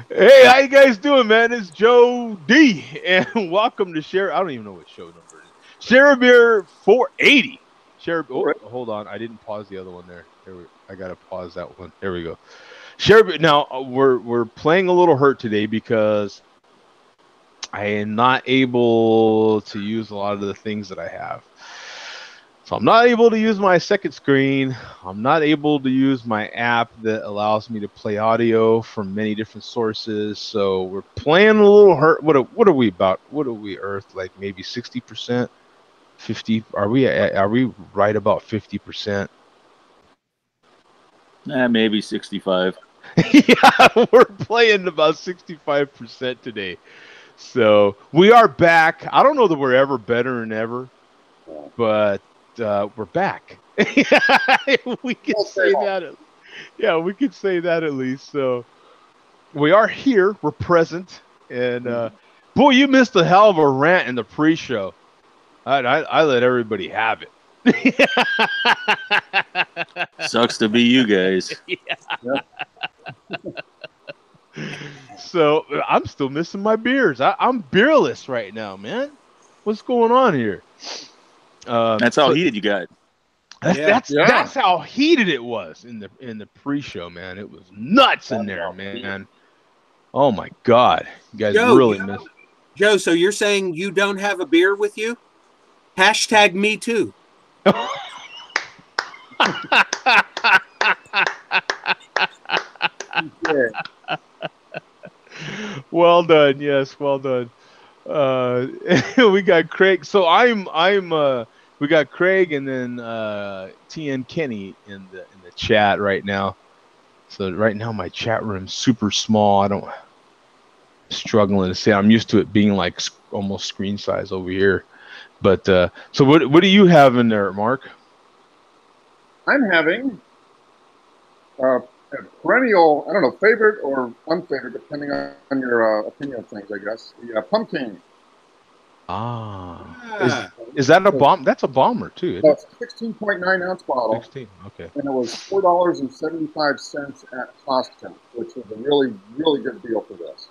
Hey, how you guys doing, man? It's Joe D, and welcome to Share. I don't even know what show number it is. Share Beer 480. Share. Oh, Right. hold on, I didn't pause the other one there. I gotta pause that one. There we go. Share Beer. Now we're playing a little hurt today because I am not able to use a lot of the things that I have. So I'm not able to use my second screen. I'm not able to use my app that allows me to play audio from many different sources. So we're playing a little hurt. What are we about? What are we Earth? Like maybe 60%, 50? Are we right about 50%? Maybe 65. Yeah, we're playing about 65% today. So we are back. I don't know that we're ever better than ever, but we're back. We could say that. Yeah, we could say that at least. So we are here. We're present, and boy, you missed a hell of a rant in the pre-show. I let everybody have it. Sucks to be you guys. Yeah. So I'm still missing my beers. I'm beerless right now, man. What's going on here? That's how So heated you got. that's how heated it was in the pre-show, man. It was nuts in there, man. Oh my God, you guys Joe, really missed. Joe, so you're saying you don't have a beer with you? Hashtag me too. Well done. Yes, well done. We got Craig. So we got Craig and then TN Kenny in the chat right now. So right now my chat room's super small. I don't struggling to see. I'm used to it being like almost screen size over here. But so what do you have in there, Mark? I'm having a perennial, I don't know, favorite or unfavorite, depending on your opinion of things, I guess. The pumpkin. Is that a bomb? That's a bomber too. It's a 16.9 ounce bottle. 16. Okay. And it was $4.75 at Costco, which was a really, really good deal for this.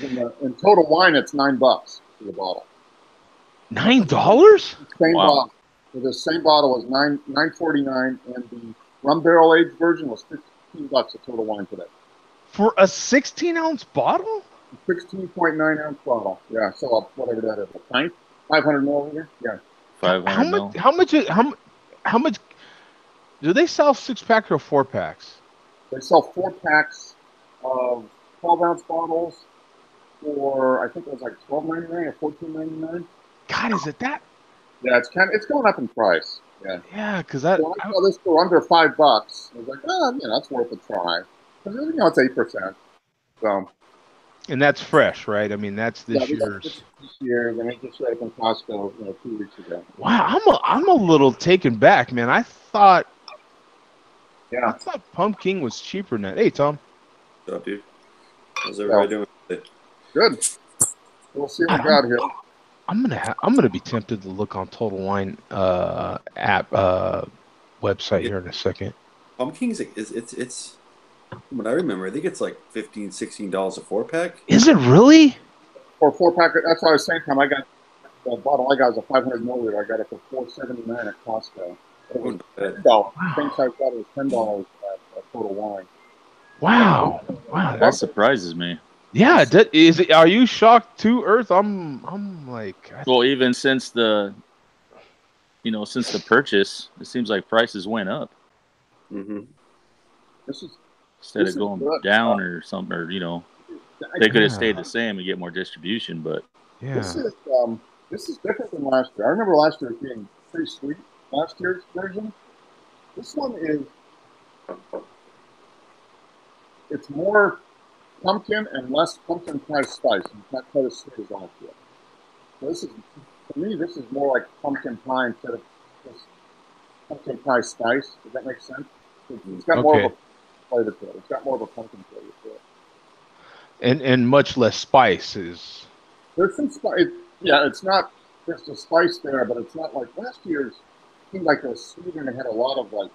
In Total Wine, it's $9 for the bottle. $9? Same bottle. So the same bottle was $9.49, and the rum barrel aged version was $15 at Total Wine today. For a 16-ounce bottle? 16.9 ounce bottle. Yeah. So whatever that is, a pint, 500 milliliter. Yeah. 500 mil. How much do they sell 6-packs or 4-packs? They sell 4-packs of 12-ounce bottles for, I think it was like $12.99 or $14.99. God, is it that? Yeah, it's going up in price. Yeah. Yeah, because I saw this for under $5. I was like, that's worth a try. Because it's 8%. So. And that's fresh, right? I mean, that's this year's. This year, they just showed up in Costco 2 weeks ago. Wow, I'm a little taken back, man. I thought Pumpkin was cheaper than that. Hey, Tom. What's up, dude? How's everybody doing today? Good. We'll see what we got here. I'm gonna be tempted to look on Total Wine app website here in a second. Pumpkins, it's from what I remember, I think it's like $15, $16 a 4-pack. Is it really? For a 4-pack, that's what I was saying, Tom. I got the bottle I got was a 500 milliliter. I got it for $4.79 at Costco. It was $10. Wow. Same size bottle was $10 at Total Wine. Wow. That surprises me. Yeah, are you shocked too, Earth? I'm like. Well, even since the purchase, it seems like prices went up. Mm-hmm. Instead of going down or something, or they could have stayed the same and get more distribution. But yeah, this is different than last year. I remember last year being pretty sweet. Last year's version. This one it's more pumpkin and less pumpkin pie spice. It's not quite as sweet as last year. So for me, this is more like pumpkin pie instead of just pumpkin pie spice. Does that make sense? It's got more of a flavor to it. It's got more of a pumpkin flavor to it. And much less spices. There's some spice. Yeah, it's not just a spice there, but it's not like last year's. It seemed like it was sweet and it had a lot of like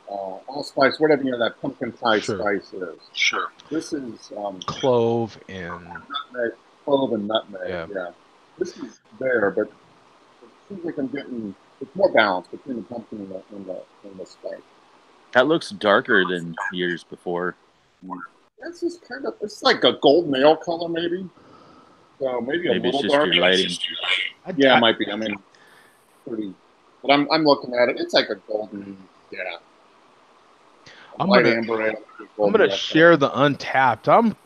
allspice, whatever that pumpkin pie Sure. spice is. Sure. This is Clove and nutmeg, clove and nutmeg. Yeah. Yeah. This is there, but it seems like I'm getting it's more balanced between the pumpkin and the spice. That looks darker than years before. This is kind of it's like a golden ale color, maybe. So maybe a Maybe it's little just darker. your lighting. Yeah, it might be. I mean, pretty. But I'm looking at it. It's like a golden. Yeah. I'm Light gonna- amber ale. I'm golden gonna ale share the Untapped. I'm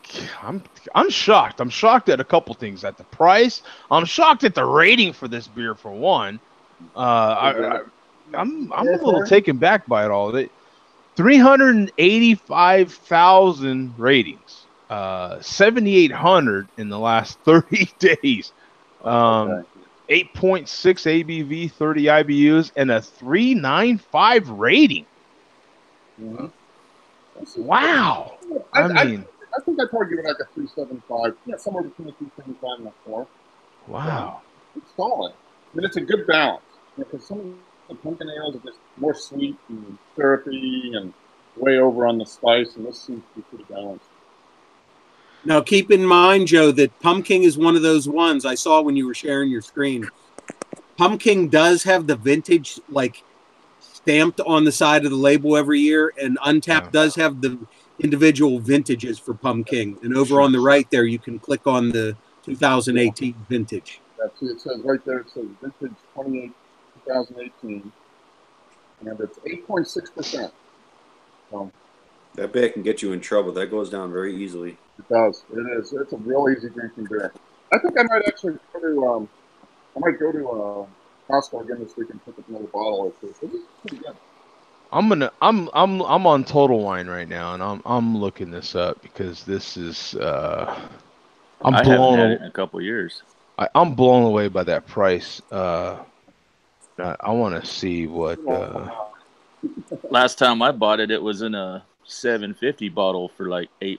shocked. I'm shocked at a couple things. At the price, I'm shocked at the rating for this beer. For one, I'm a little taken back by it all. 385,000 ratings, 7,800 in the last 30 days, Okay. 8.6 ABV, 30 IBUs, and a 395 rating. Mhm. Wow. I mean, I think I'd probably give it like a 3.75. Yeah, somewhere between a 3.75 and a 4. wow. It's solid. I mean, it's a good balance. Because some of the pumpkin ales are just more sweet and syrupy and way over on the spice, and this seems to be pretty balanced. Now, keep in mind, Joe, that Pumpkin is one of those ones I saw when you were sharing your screen. Pumpkin does have the vintage, like, stamped on the side of the label every year, and Untapped does have the individual vintages for Pumpkin. And over on the right there, you can click on the 2018 vintage. See, it says right there, it says vintage 2018, and it's 8.6%. That beer can get you in trouble. That goes down very easily. It does. It is. It's a real easy drinking beer. I think I might actually go to Costco again this week and pick up another bottle or two. This is pretty good. I'm on Total Wine right now, and I'm looking this up because this is I haven't had it in a couple of years. I'm blown away by that price. I want to see what. Last time I bought it, it was in a 750 bottle for like $8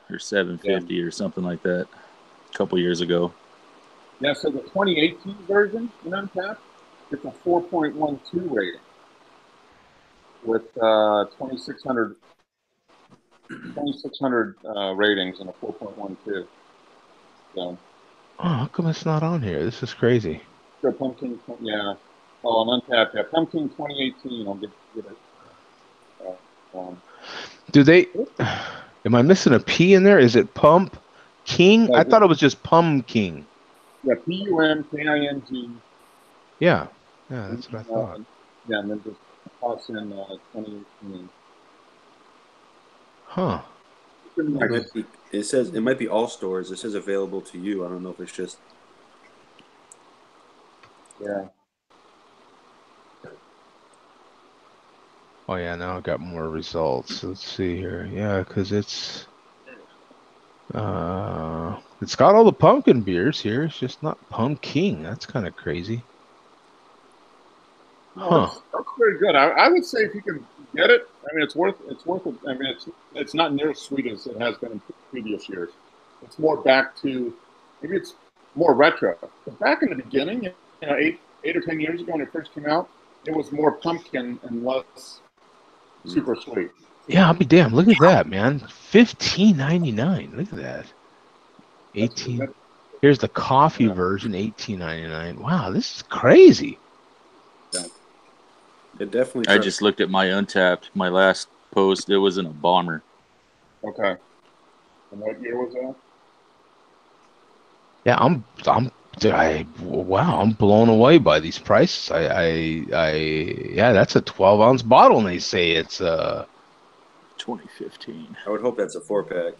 or $7.50 or something like that. A couple years ago. Yeah, so the 2018 version in Untapped, it's a 4.12 rating with 2,600 ratings and a 4.12. So, how come it's not on here? This is crazy. so Pumpkin, yeah. Oh, on Untapped, yeah. Pumpkin 2018, I'll get it. Do they? Am I missing a P in there? Is it Pump King? I thought it was just Pumpkin. Yeah, PUMKING. Yeah, that's what I thought. Yeah, and then just toss in 2018. Huh. It says it might be all stores. It says available to you. I don't know if it's just. Yeah. Oh yeah, now I got more results. Let's see here. Yeah, because it's got all the pumpkin beers here. It's just not Pumpkin. That's kind of crazy. No, that's very good. I would say if you can get it, I mean, it's worth it. I mean, it's not near as sweet as it has been in previous years. It's more back to maybe it's more retro. But back in the beginning, 8 or 10 years ago when it first came out, it was more pumpkin and less super sweet. Yeah, I'll be damned. Look at that, man. $15.99. Look at that. 18. Here's the coffee version, $18.99. Wow, this is crazy. Yeah. It definitely. I just looked at my Untapped. My last post, it was in a bomber. Okay. And what year was that? Yeah, I'm blown away by these prices. Yeah, that's a 12-ounce bottle, and they say it's 2015. I would hope that's a 4-pack.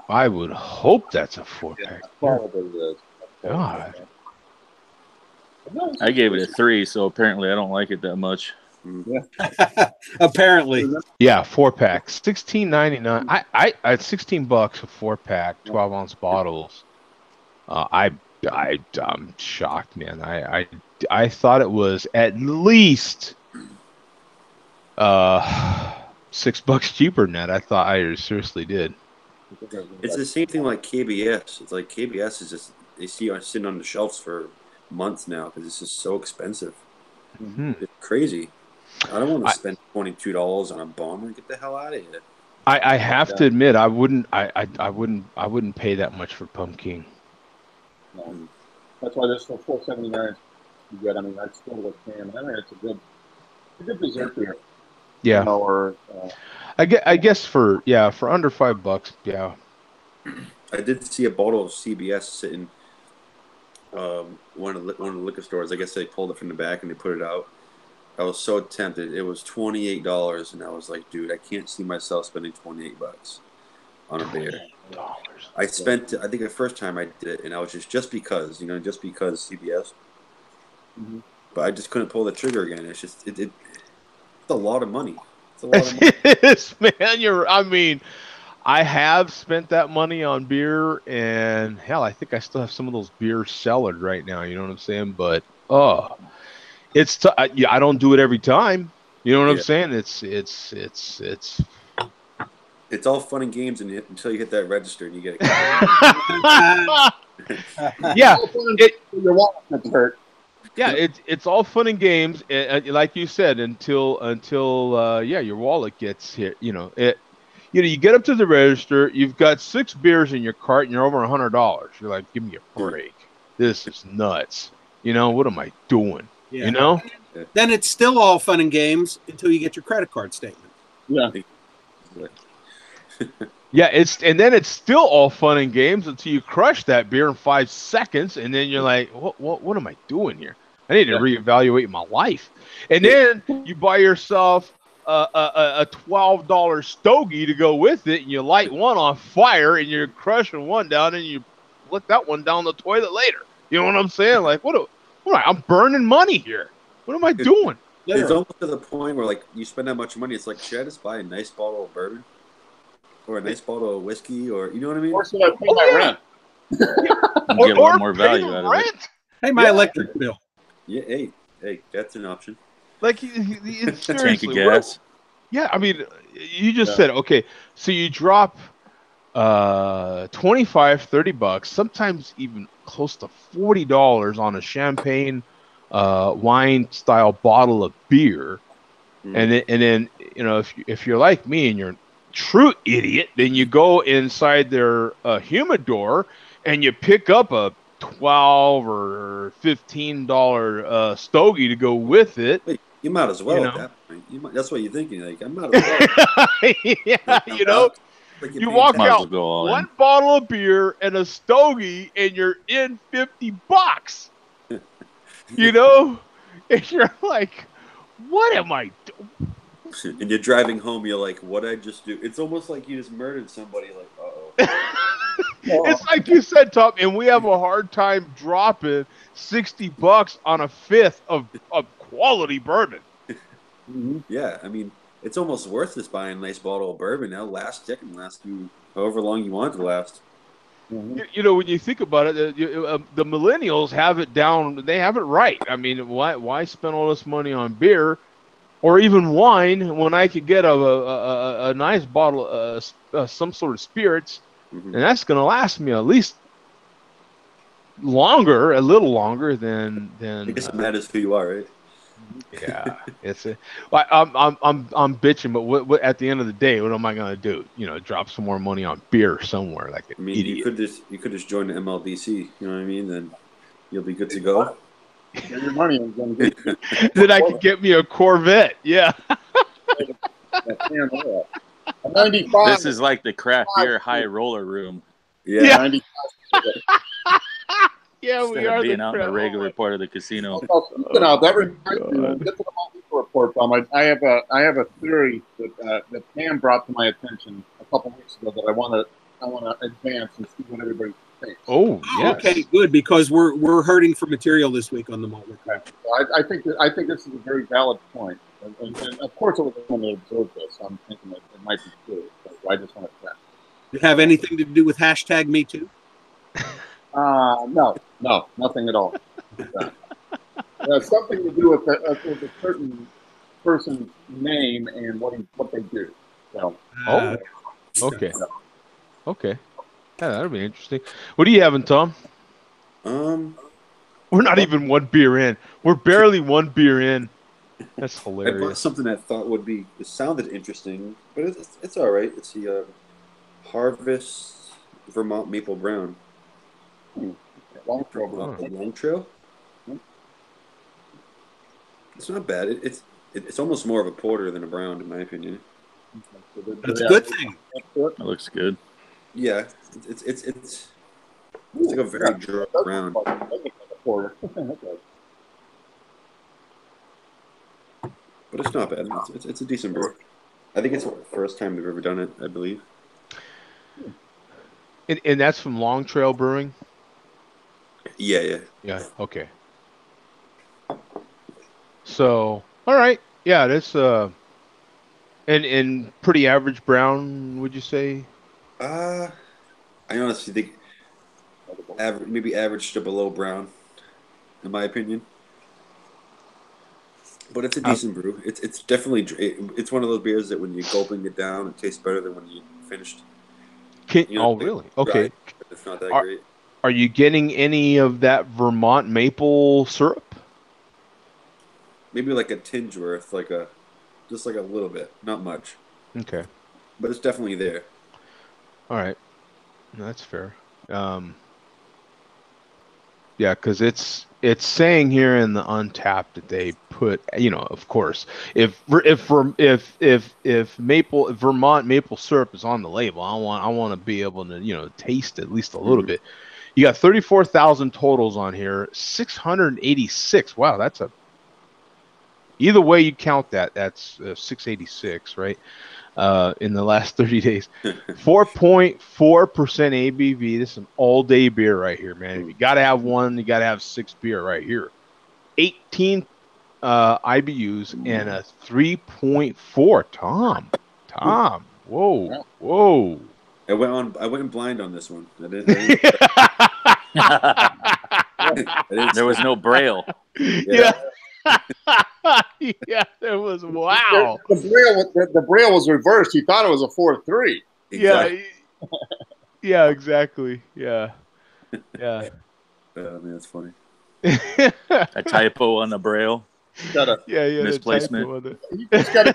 I would hope that's a 4-pack. Yeah, probably is. God. I gave it a 3, so apparently I don't like it that much. Yeah. Apparently. Yeah, 4-pack, $16.99. I at $16 a 4-pack, 12-ounce bottles. I'm shocked, man. I thought it was at least $6 cheaper than that. I seriously did. It's the same thing like KBS. It's like KBS is just they see it sitting on the shelves for months now because it's just so expensive. Hmm. It's crazy. I don't want to spend $22 on a bomber. Get the hell out of here. I have to admit, I wouldn't pay that much for pumpkin. That's why this for $4.79 is good. I mean, that's still with ham. I mean, it's a good dessert beer. Yeah. You know, or I guess for under $5, yeah. I did see a bottle of CBS sitting one of the liquor stores. I guess they pulled it from the back and they put it out. I was so tempted. It was $28, and I was like, dude, I can't see myself spending $28 on a beer. I spent, I think the first time I did it, and I was just because CBS. Mm-hmm. But I just couldn't pull the trigger again. It's just it's a lot of money. It's a lot of money. It is, man. I mean, I have spent that money on beer, and hell, I think I still have some of those beers cellared right now. You know what I'm saying? But it's I don't do it every time. You know what I'm saying? It's all fun and games until you hit that register and you get it. Yeah, your wallet gets hurt. Yeah, it's all fun and games, like you said, until your wallet gets hit. You get up to the register, you've got 6 beers in your cart, and you're over $100. You're like, give me a break. This is nuts. What am I doing? Yeah. Then it's still all fun and games until you get your credit card statement. Yeah. Yeah, and then it's still all fun and games until you crush that beer in 5 seconds, and then you're like, what am I doing here? I need to reevaluate my life. And then you buy yourself a $12 stogie to go with it, and you light one on fire, and you're crushing one down, and you let that one down the toilet later. You know what I'm saying? Like, I'm burning money here. What am I doing? It's almost to the point where, like, you spend that much money, it's like, should I just buy a nice bottle of bourbon? Or a nice bottle of whiskey? Or, you know what I mean? Or should I pay my rent? You get a lot more value out of it. Hey, my electric bill. Yeah, hey, that's an option. Like, seriously, tank of gas. Yeah, I mean, you just said, okay, so you drop $25, $30, sometimes even close to $40 on a champagne wine style bottle of beer, and then if you're like me and you're a true idiot, then you go inside their humidor and you pick up a $12 or $15 stogie to go with it. Wait, you might as well at that point. That's what you're thinking. Like, I might as well. You walk out one bottle of beer and a stogie, and you're in $50. And you're like, what am I doing? And you're driving home, you're like, what I just do? It's almost like you just murdered somebody, like, uh-oh. It's like you said, Tom, and we have a hard time dropping $60 on a fifth of quality bourbon. Yeah, I mean, it's almost worth just buying a nice bottle of bourbon. That'll last you however long you want it to last. When you think about it, the millennials have it down. They have it right. I mean, why spend all this money on beer or even wine when I could get a nice bottle of some sort of spirits, and that's going to last me at least a little longer than. I guess it matters who you are, right? Yeah, I'm bitching, but what at the end of the day, what am I going to do? Drop some more money on beer somewhere like an idiot. You could just join the MLBC. You know what I mean? Then you'll be good to go. Get your money and then then I could get me a Corvette. Yeah. 95. This is like the craft beer high roller room. Yeah. 95. Yeah, we are being out in a regular part of the casino. That reminds me. Get to the multi report, Tom. I have a theory that Pam brought to my attention a couple weeks ago that I want to advance and see what everybody thinks. Oh, yes. Okay, good, because we're hurting for material this week on the malt liquor. I think this is a very valid point, and of course I was going to observe this. I'm thinking that it might be true, but I just want to check. Does it have anything to do with #MeToo? No, nothing at all. It has something to do with a certain person's name and what they do. So. Okay. Okay. Yeah, that'll be interesting. What are you having, Tom? We're not even one beer in. We're barely one beer in. That's I bought hilarious. something I thought it sounded interesting, but it's all right. It's the Harvest Vermont Maple Brown. Long From Trail. Long Trail. It's not bad. It's almost more of a porter than a brown, in my opinion. That's a good thing. That looks good. Yeah, it's like a very dry brown. But it's not bad. It's a decent brew. I think it's the first time they've ever done it, I believe. And that's from Long Trail Brewing? Yeah. Yeah, okay. So, all right. Yeah, that's and pretty average brown, would you say? I honestly think maybe average to below brown, in my opinion. But it's a decent brew. It's definitely it's one of those beers that when you're gulping it down, it tastes better than when you finished. Oh, like really? dry, Okay. but it's not that Are great. are you getting any of that Vermont maple syrup? Maybe like a tinge worth, just like a little bit, not much, Okay. but it's definitely there. All right. No, that's fair. Yeah, because it's saying here in the Untapped that they put, of course, if Vermont maple syrup is on the label, I want to be able to taste at least a little bit. You got 34,000 totals on here, 686. Wow, either way you count that's 686, right? In the last 30 days. 4.4% ABV. This is an all-day beer right here, man. If you got to have one, you got to have 6 beer right here. 18 IBUs and a 3.4. Tom. Whoa. I went in blind on this one. I didn't There was no braille. Yeah. Yeah, there was. Wow. The braille was reversed. He thought it was a 4.3. Exactly. Yeah, exactly. Yeah. I mean, that's funny. A typo on the braille. Yeah, misplacement. You just got to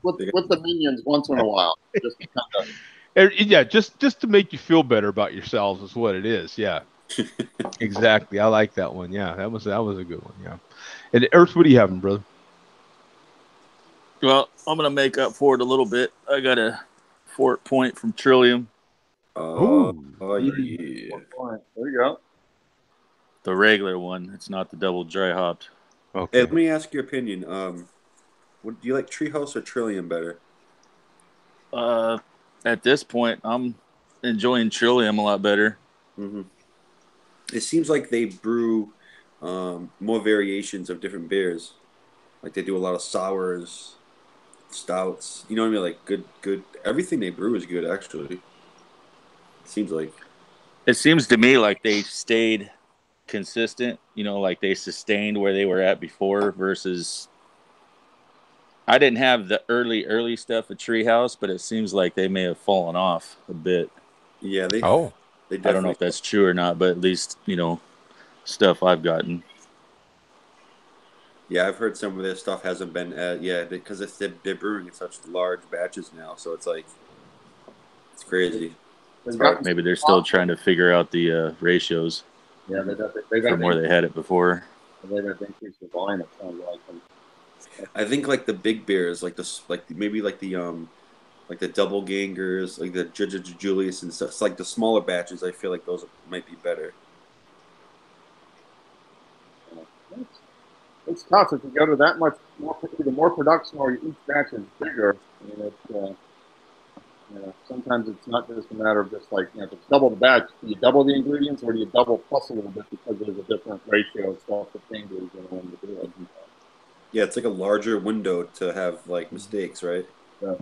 with the minions once in a while. Just to kind of... Yeah, just to make you feel better about yourselves is what it is. Yeah. Exactly. I like that one. Yeah, that was a good one. Yeah. And Earth, what are you having, brother? Well, I'm gonna make up for it a little bit. I got a Fort Point from Trillium. Oh yeah. There you go. The regular one. It's not the double dry hopped. Okay. Hey, let me ask your opinion. Do you like Treehouse or Trillium better? At this point, I'm enjoying Trillium a lot better. Mm-hmm. It seems like they brew more variations of different beers. Like they do a lot of sours, stouts. You know what I mean? Like good. Everything they brew is good, actually. It seems like. It seems to me like they stayed consistent. Like they sustained where they were at before versus. I didn't have the early stuff at Treehouse, but it seems like they may have fallen off a bit. Yeah, they I don't know if that's true or not, but at least stuff I've gotten. Yeah, I've heard some of their stuff hasn't been because they're brewing in such large batches now, so it's like it's crazy. Maybe they're still trying to figure out the ratios. Yeah, they got from where they had it before. They got to increase the volume. It sounds like. I think like the big beers, like maybe like the double gangers, like the Julius and stuff. It's like the smaller batches. I feel like those might be better. It's tough if you go to that much more. The more production or each batch is bigger. Sometimes it's not just a matter of just like if it's double the batch, do you double the ingredients or do you double plus a little bit because there's a different ratio of stuff that changes when you do it. Yeah, it's like a larger window to have like mistakes, right?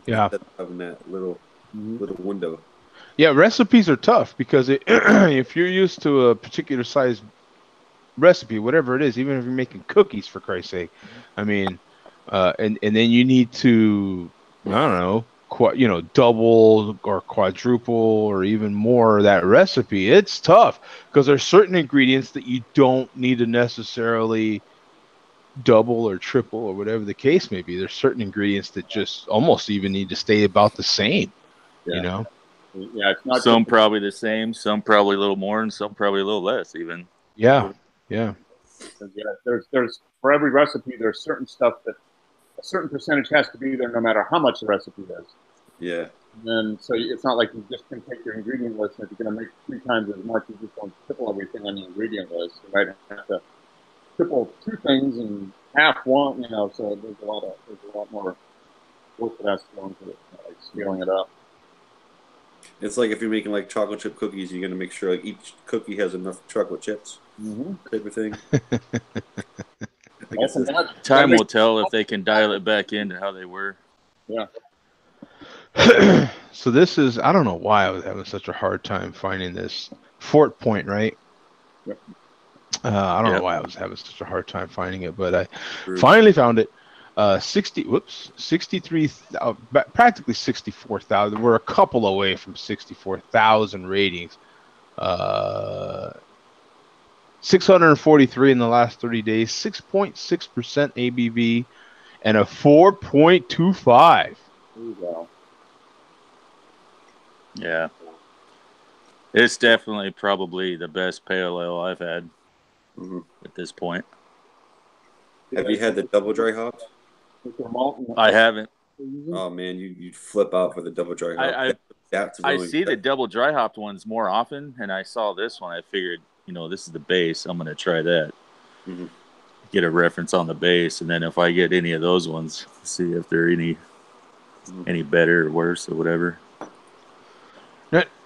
Yeah. Instead of having that little window. Yeah, recipes are tough because if you're used to a particular size recipe, whatever it is, even if you're making cookies, for Christ's sake, I mean, and then you need to, I don't know, double or quadruple or even more of that recipe. It's tough because there's certain ingredients that you don't need to necessarily double or triple or whatever the case may be. There's certain ingredients that just almost even need to stay about the same. Yeah. You know? Yeah, it's not Some just, probably the same, some probably a little more, and some probably a little less even. Yeah. Yeah. yeah, there's for every recipe there's certain stuff that a certain percentage has to be there no matter how much the recipe is. Yeah. And so it's not like you just can take your ingredient list and if you're going to make 3 times as much, you just don't triple everything on the ingredient list. You might have to triple 2 things and half one, you know. So there's a lot more work that has to go into it, like scaling it up. It's like if you're making like chocolate chip cookies, you're gonna make sure like each cookie has enough chocolate chips, type of thing. Time will tell if they can dial it back into how they were. Yeah. So this is, I don't know why I was having such a hard time finding this. Fort Point, right? Yep. I don't know why I was having such a hard time finding it, but I True. finally found it. 63, practically 64,000. We're a couple away from 64,000 ratings. 643 in the last 30 days, 6.6% ABV, and a 4.25. There you go. Yeah. It's definitely probably the best pale ale I've had at this point. Have you had the double dry hopped? I haven't. Oh man, you'd flip out for the double dry hop. I see the double dry hopped ones more often, and I saw this one. I figured, you know, this is the base. I'm going to try that. Get a reference on the base, and then if I get any of those ones, see if they're any better or worse or whatever.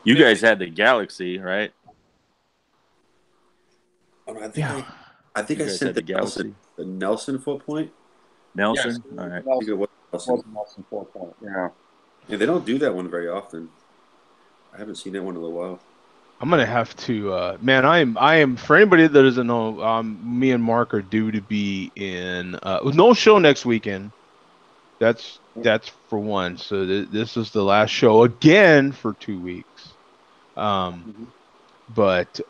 You guys had the Galaxy, right? Oh, I think I sent the Nelson Fort Point. Nelson? Yes, all right. I think it was Nelson Fort Point. Yeah. Yeah, they don't do that one very often. I haven't seen that one in a little while. I'm gonna have to, man. I am. For anybody that doesn't know, me and Mark are due to be in with no show next weekend. That's for one. So this is the last show again for 2 weeks. But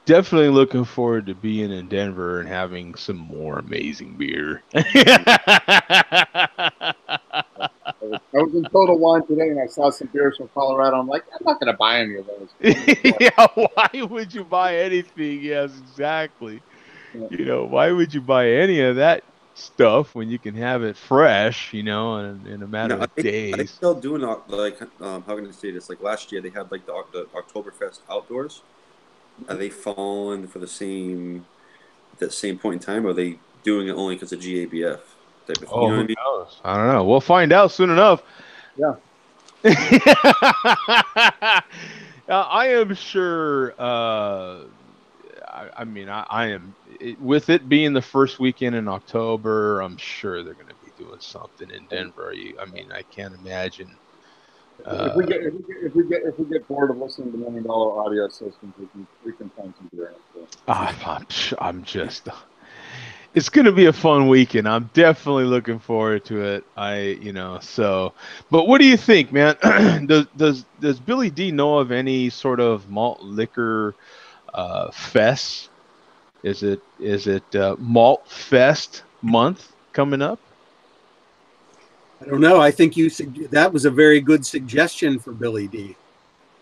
definitely looking forward to being in Denver and having some more amazing beer. I was in Total Wine today, and I saw some beers from Colorado. I'm like, I'm not going to buy any of those. Yeah, why would you buy anything? Yes, exactly. Yeah. You know, why would you buy any of that stuff when you can have it fresh, you know, in a matter of days? Are they still doing like how can I say this? Like last year, they had like the Oktoberfest outdoors. Are they falling for that same point in time? Or are they doing it only because of GABF? Type of, Oh, you know who what I mean? knows? I don't know. We'll find out soon enough. Yeah. I am sure. I mean, I am with it being the first weekend in October. I'm sure they're going to be doing something in Denver. I mean, I can't imagine. If we get bored of listening to $1 Million audio systems, we can find some beer. I'm just. It's going to be a fun weekend. I'm definitely looking forward to it. But what do you think, man? Does Billy D know of any sort of malt liquor fest? Is it Malt Fest month coming up? I don't know. I think that was a very good suggestion for Billy D.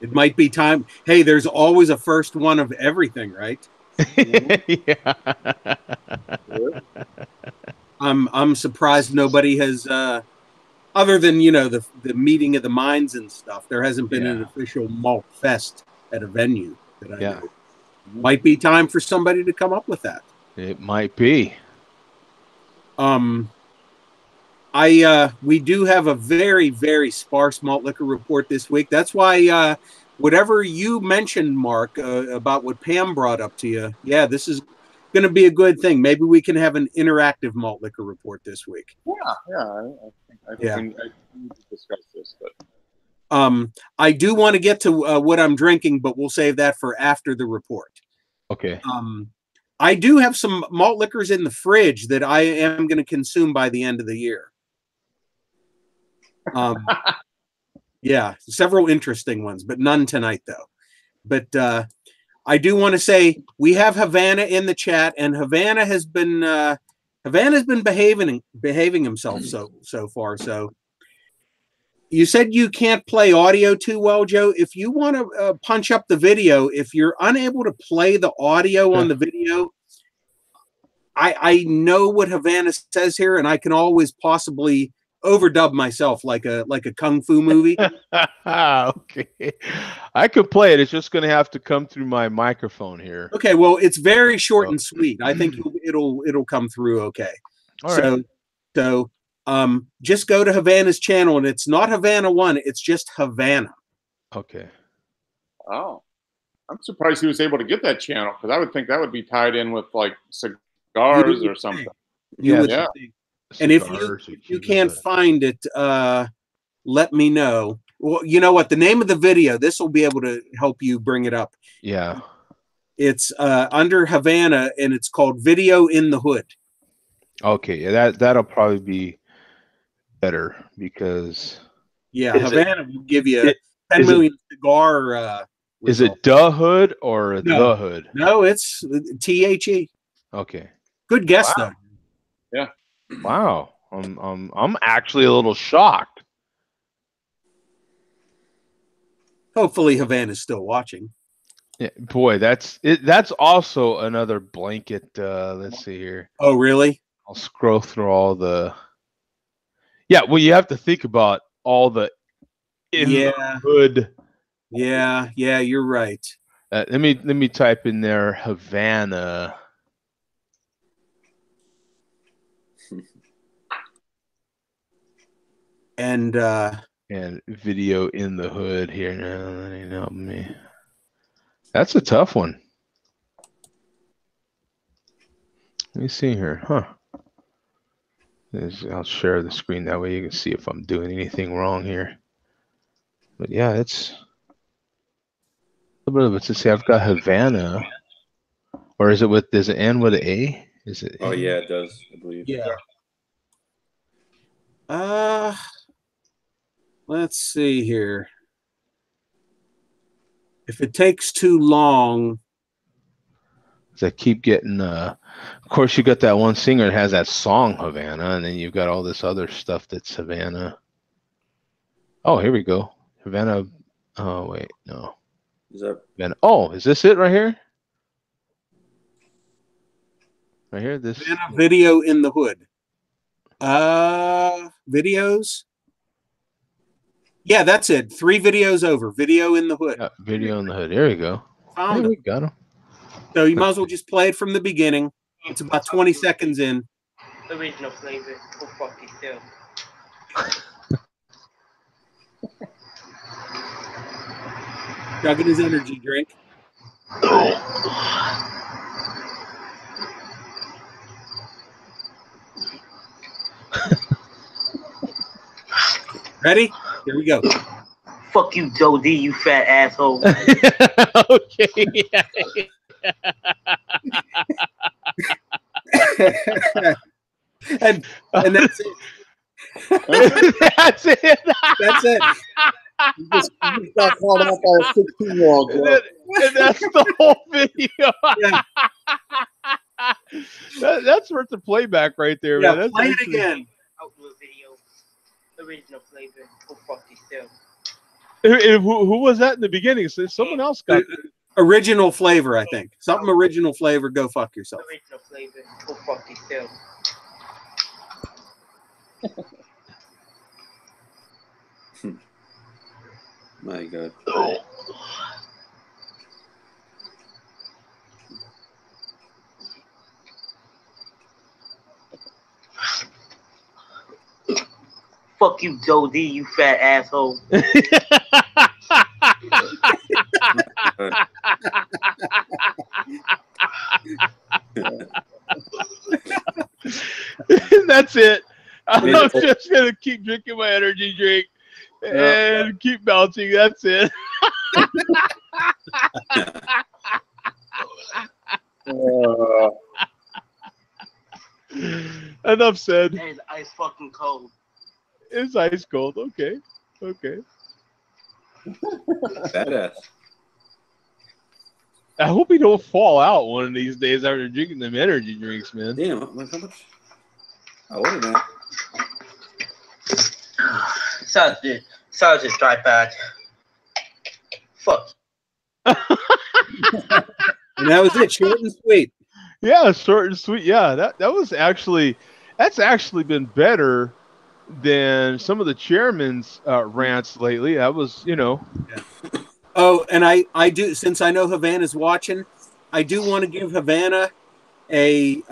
It might be time. Hey, there's always a first one of everything, right? Yeah. I'm surprised nobody has, other than the meeting of the minds and stuff. There hasn't been an official Malt Fest at a venue that I know. Might be time for somebody to come up with that. It might be. We do have a very, very sparse malt liquor report this week. That's why whatever you mentioned, Mark, about what Pam brought up to you, this is going to be a good thing. Maybe we can have an interactive malt liquor report this week. I think we need to discuss this. But I do want to get to what I'm drinking, but we'll save that for after the report. Okay. I do have some malt liquors in the fridge that I am going to consume by the end of the year. Several interesting ones, but none tonight though. But I do want to say we have Havana in the chat, and Havana has been Havana's been behaving himself so far. So you said you can't play audio too well, Joe. If you want to punch up the video, if you're unable to play the audio on the video, I know what Havana says here, and I can always possibly overdub myself like a kung fu movie. Okay, I could play it. It's just going to have to come through my microphone here. Okay, well, it's very short and sweet. I think it'll come through okay. All right. So just go to Havana's channel, and it's not Havana 1, it's just Havana. Okay. Oh, I'm surprised he was able to get that channel, because I would think that would be tied in with like cigars or something. Yeah. And if you can't find it, let me know. Well, you know what? The name of the video, this will be able to help you bring it up. Yeah. It's under Havana, and it's called Video in the Hood. Okay, yeah, that'll probably be better because Havana will give you 10 million cigar. Is it the hood or the hood? No, it's THE. Okay. Good guess though. Yeah. Wow. I'm actually a little shocked. Hopefully Havana's still watching. Yeah, boy, that's also another blanket. Let's see here. Oh, really? I'll scroll through all the. Yeah, well, you have to think about all the the hood. Yeah, you're right. Let me type in there Havana. And video in the hood here now. Help me. That's a tough one. Let me see here. Huh. I'll share the screen, that way you can see if I'm doing anything wrong here. But yeah, it's a little bit. Let's see, I've got Havana. Or is it with, does it end with an A? Is it? Oh yeah, it does, I believe. Yeah. Let's see here. If it takes too long, I keep getting. Of course, you got that one singer that has that song Havana, and then you've got all this other stuff that's Havana. Oh, here we go. Havana. Oh wait, no. Is that Havana? Oh, is this it right here? Right here, this Havana Video in the Hood. Videos. Yeah, that's it. 3 videos over. Video in the Hood. Yeah, video in the hood. There you go. Found We got him. So you might as well just play it from the beginning. It's about 20 seconds in. Original flavor. Go fuck yourself. Chugging his energy drink. Ready? Here we go. Fuck you, Joe D, you fat asshole. Okay. and that's it. That's it. That's it. You just got called out by a 16-year-old girl. And that's the whole video. Yeah. That's worth the playback right there, Yeah, man. That's play it again. Outdoor video. Original flavor. Go fuck yourself. Who was that in the beginning? So someone else got Original flavor, I think. Something original flavor. Go fuck yourself. Original flavor. Go fuck yourself. my God. Fuck you, Joe D, you fat asshole. That's it. I'm just gonna keep drinking my energy drink and keep bouncing. That's it. Enough said. It's ice fucking cold. It's ice cold. Okay. Okay. Badass. I hope he don't fall out one of these days after drinking them energy drinks, man. Damn, how much? I would have been. Sounds dry bad. Fuck. And that was it, short and sweet. Yeah, short and sweet. Yeah, that's actually been better than some of the chairman's rants lately. That was, Oh, and I do, since I know Havana's watching, I do want to give Havana a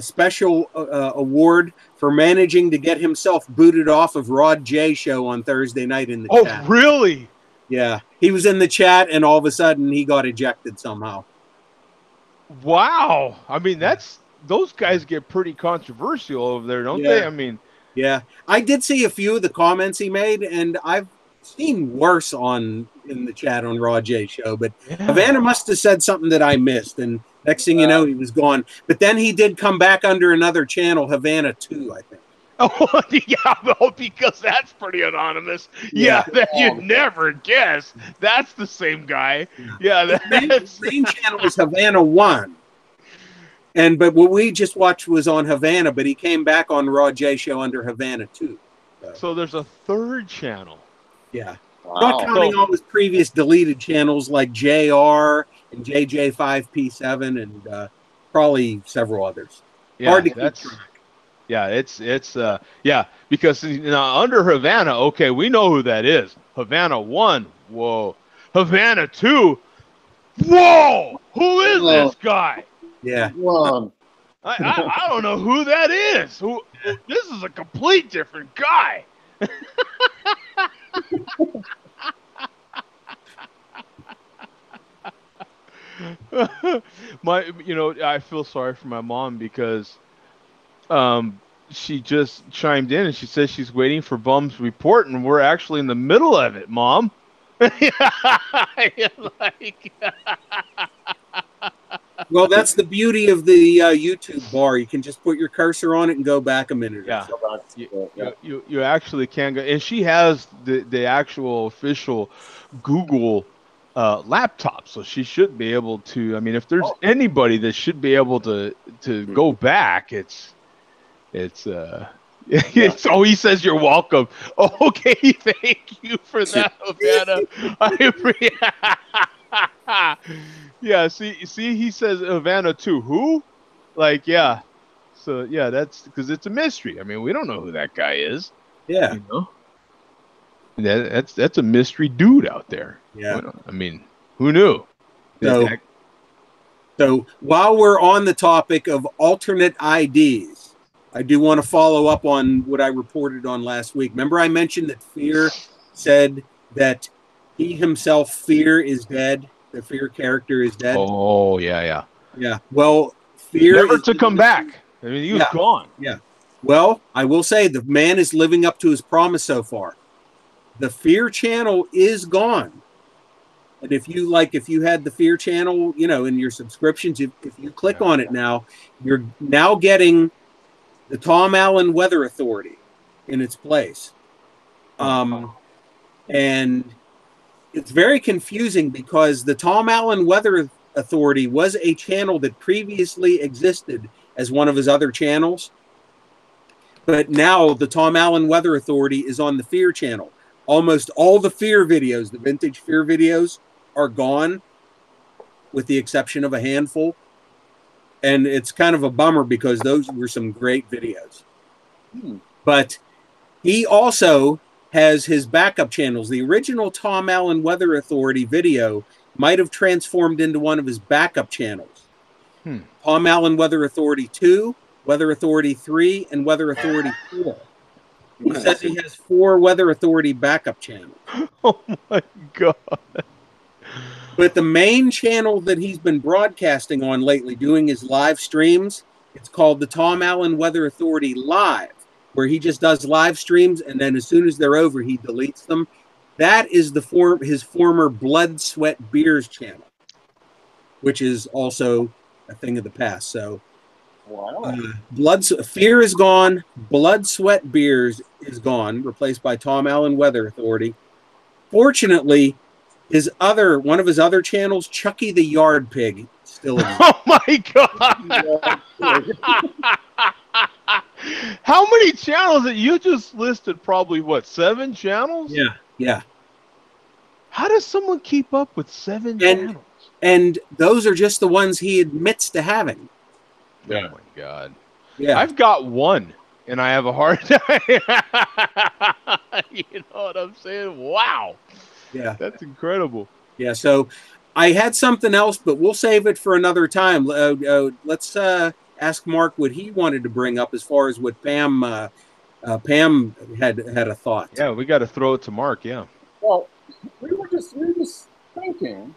special award for managing to get himself booted off of Rod J show on Thursday night in the chat. Oh, really? Yeah, he was in the chat, and all of a sudden he got ejected somehow. Wow. I mean, those guys get pretty controversial over there, don't they? I mean, yeah, I did see a few of the comments he made, and I've seen worse in the chat on Raw J show, but Havana must have said something that I missed, and next thing you know, he was gone. But then he did come back under another channel, Havana 2, I think. Oh, yeah, well, because that's pretty anonymous. Yeah, that you'd never guess. That's the same guy. Yeah, the main channel was Havana 1. But what we just watched was on Havana, but he came back on Raw J show under Havana 2. So there's a third channel. Yeah. Wow. Not counting all his previous deleted channels like JR and JJ5P7 and probably several others. Yeah, Hard to keep track. Yeah, it's because now under Havana, okay, we know who that is. Havana 1, whoa. Havana 2, whoa! Who is this guy? Yeah. Well, I don't know who that is. This is a complete different guy. I feel sorry for my mom because she just chimed in and she says she's waiting for Bum's report, and we're actually in the middle of it, Mom. Well, that's the beauty of the YouTube bar. You can just put your cursor on it and go back a minute. Yeah, you actually can go, and she has the actual official Google laptop, so she should be able to. I mean, if there's anybody that should be able to go back, it's oh, he says you're welcome. Okay, thank you for that, Havana. Yeah, see, he says Havana too. Who? Like, yeah. So yeah, that's because it's a mystery. I mean, we don't know who that guy is. Yeah. That's a mystery dude out there. Yeah. I mean, who knew? So while we're on the topic of alternate IDs, I do want to follow up on what I reported on last week. Remember I mentioned that Fear said that he himself, Fear, is dead. The Fear character is dead. Oh, yeah. Yeah. Well, Fear never to come back. I mean, he was gone. Yeah. Well, I will say the man is living up to his promise so far. The Fear channel is gone. And if you had the Fear channel, in your subscriptions, if you click on it now, you're now getting the Tom Allen Weather Authority in its place. And it's very confusing because the Tom Allen Weather Authority was a channel that previously existed as one of his other channels. But now the Tom Allen Weather Authority is on the Fear channel. Almost all the Fear videos, the vintage Fear videos, are gone, with the exception of a handful. And it's kind of a bummer because those were some great videos. But he also has his backup channels. The original Tom Allen Weather Authority video might have transformed into one of his backup channels. Tom Allen Weather Authority 2, Weather Authority 3, and Weather Authority 4. He says he has 4 Weather Authority backup channels. Oh my God. But the main channel that he's been broadcasting on lately, doing his live streams, it's called the Tom Allen Weather Authority Live, where he just does live streams, and then as soon as they're over, he deletes them. That is his former Blood, Sweat, Beers channel, which is also a thing of the past. So, Fear is gone. Blood, Sweat, Beers is gone, replaced by Tom Allen Weather Authority. Fortunately, one of his other channels, Chucky the Yard Pig, still exists. Oh my God. How many channels that you just listed? Probably what, 7 channels? Yeah, yeah. How does someone keep up with 7 And channels? and those are just the ones he admits to having. Oh my God. Yeah. I've got one and I have a hard time. You know what I'm saying? Wow. Yeah. That's incredible. Yeah. So I had something else, but we'll save it for another time. Let's ask Mark what he wanted to bring up as far as what Pam had a thought. Yeah, we got to throw it to Mark. Yeah. Well, we were just thinking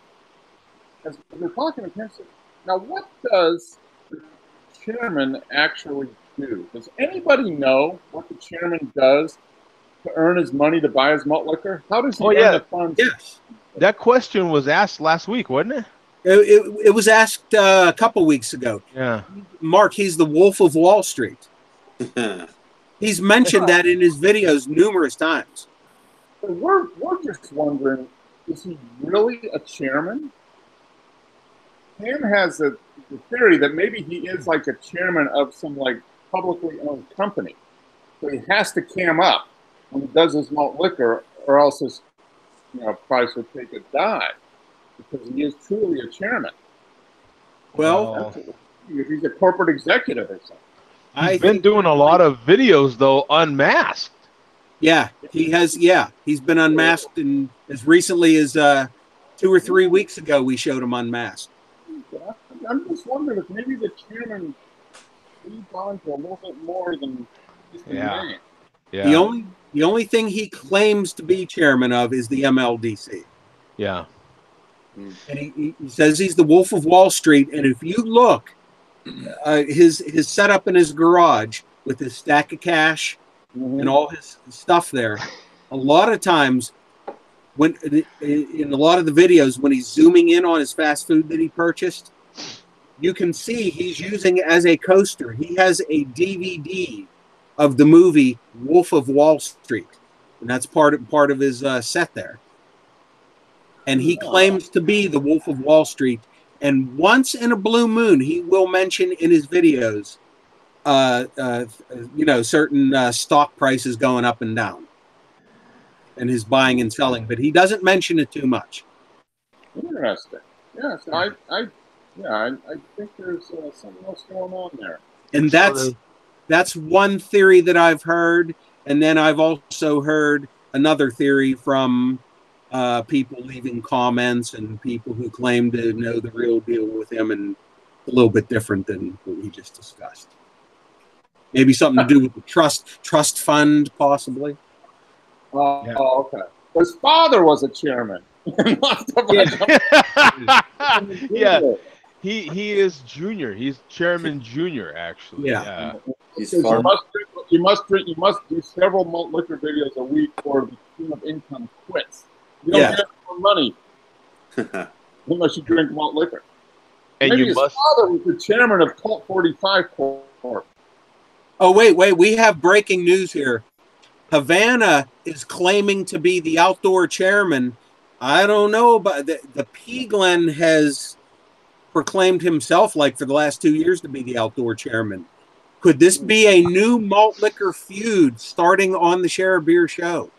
as we're talking to him. Now, what does the chairman actually do? Does anybody know what the chairman does to earn his money to buy his malt liquor? How does he earn the funds? Yes. That question was asked last week, wasn't it? It was asked a couple weeks ago. Yeah. Mark, he's the Wolf of Wall Street. He's mentioned that in his videos numerous times. So we're just wondering, is he really a chairman? Pam has the theory that maybe he is like a chairman of some like publicly owned company. So he has to cam up when he does his malt liquor, or else his price would take a dive, because he is truly a chairman. Well, he's a corporate executive or something. He's been doing a lot of videos though, unmasked. Yeah, he has. Yeah, he's been unmasked, and as recently as 2 or 3 weeks ago, we showed him unmasked. I'm just wondering if maybe the chairman leads on to a little bit more than just the name. Yeah. The only thing he claims to be chairman of is the MLDC. Yeah. And he says he's the Wolf of Wall Street. And if you look, his setup in his garage with his stack of cash and all his stuff there, a lot of times when in a lot of the videos when he's zooming in on his fast food that he purchased, you can see he's using it as a coaster. He has a DVD of the movie Wolf of Wall Street, and that's part of his set there. And he claims to be the Wolf of Wall Street. And once in a blue moon, he will mention in his videos, certain stock prices going up and down, and his buying and selling. But he doesn't mention it too much. Interesting. Yes, I think there's something else going on there. And that's one theory that I've heard. And then I've also heard another theory from people leaving comments and people who claim to know the real deal with him, and a little bit different than what we just discussed. Maybe something to do with the trust fund, possibly. Oh, okay. His father was a chairman. Yeah. He is junior. He's chairman junior, actually. Yeah. You must do several malt liquor videos a week, or the stream of income quits. You don't get more money unless you drink malt liquor. And maybe his father was the chairman of Cult 45 Corp. Oh, wait. We have breaking news here. Havana is claiming to be the outdoor chairman. I don't know, but the P. Glen has proclaimed himself, like for the last 2 years, to be the outdoor chairman. Could this be a new malt liquor feud starting on the Share a Beer show?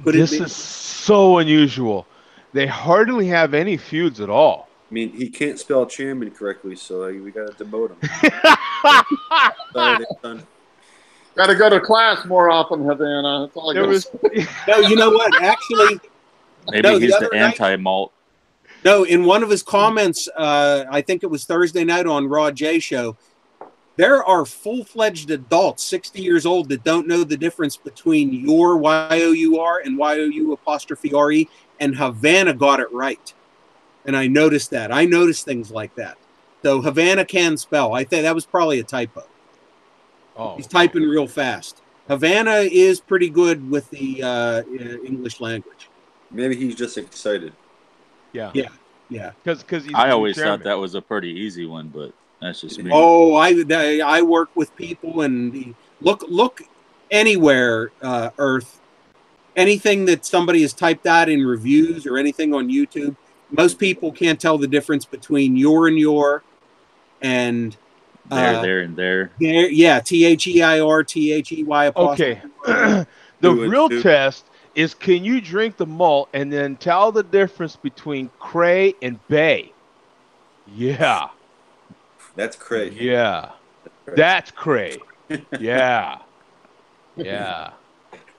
This is so unusual. They hardly have any feuds at all. I mean, he can't spell chairman correctly, so we got to demote him. Got to go to class more often, Havana. That's all I got to say. No, you know what? Actually, maybe he's the anti-malt. No, in one of his comments, I think it was Thursday night on Raw J Show, there are full-fledged adults, 60 years old, that don't know the difference between your Y-O-U-R and Y-O-U''re, and Havana got it right. And I noticed that. I noticed things like that. So Havana can spell. I think that was probably a typo. Oh, he's typing real fast. Havana is pretty good with the English language. Maybe he's just excited. Yeah. Because I always thought that was a pretty easy one, but that's just me. Oh, I work with people, and look anywhere, Earth, anything that somebody has typed out in reviews or anything on YouTube. Most people can't tell the difference between your and There, and there. There, yeah, THEIR, THEY apostrophe. Okay. The real test is, can you drink the malt and then tell the difference between Cray and Bay? Yeah. That's Craig. Yeah. That's Cray. Yeah. Yeah.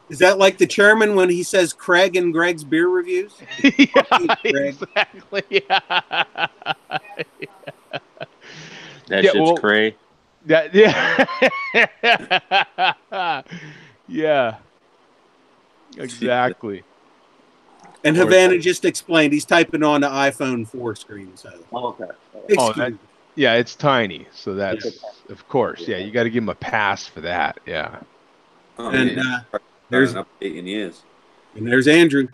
Is that like the chairman when he says Craig and Greg's beer reviews? Yeah, Craig. exactly. Yeah. That Yeah, shit's well, cray. yeah. Yeah. Exactly. And Havana just explained he's typing on the iPhone 4 screen. So Okay. excuse me. Yeah, it's tiny. So that's, of course. Yeah, you got to give him a pass for that. Yeah. Oh, And man. there's an update in years. and there's Andrew.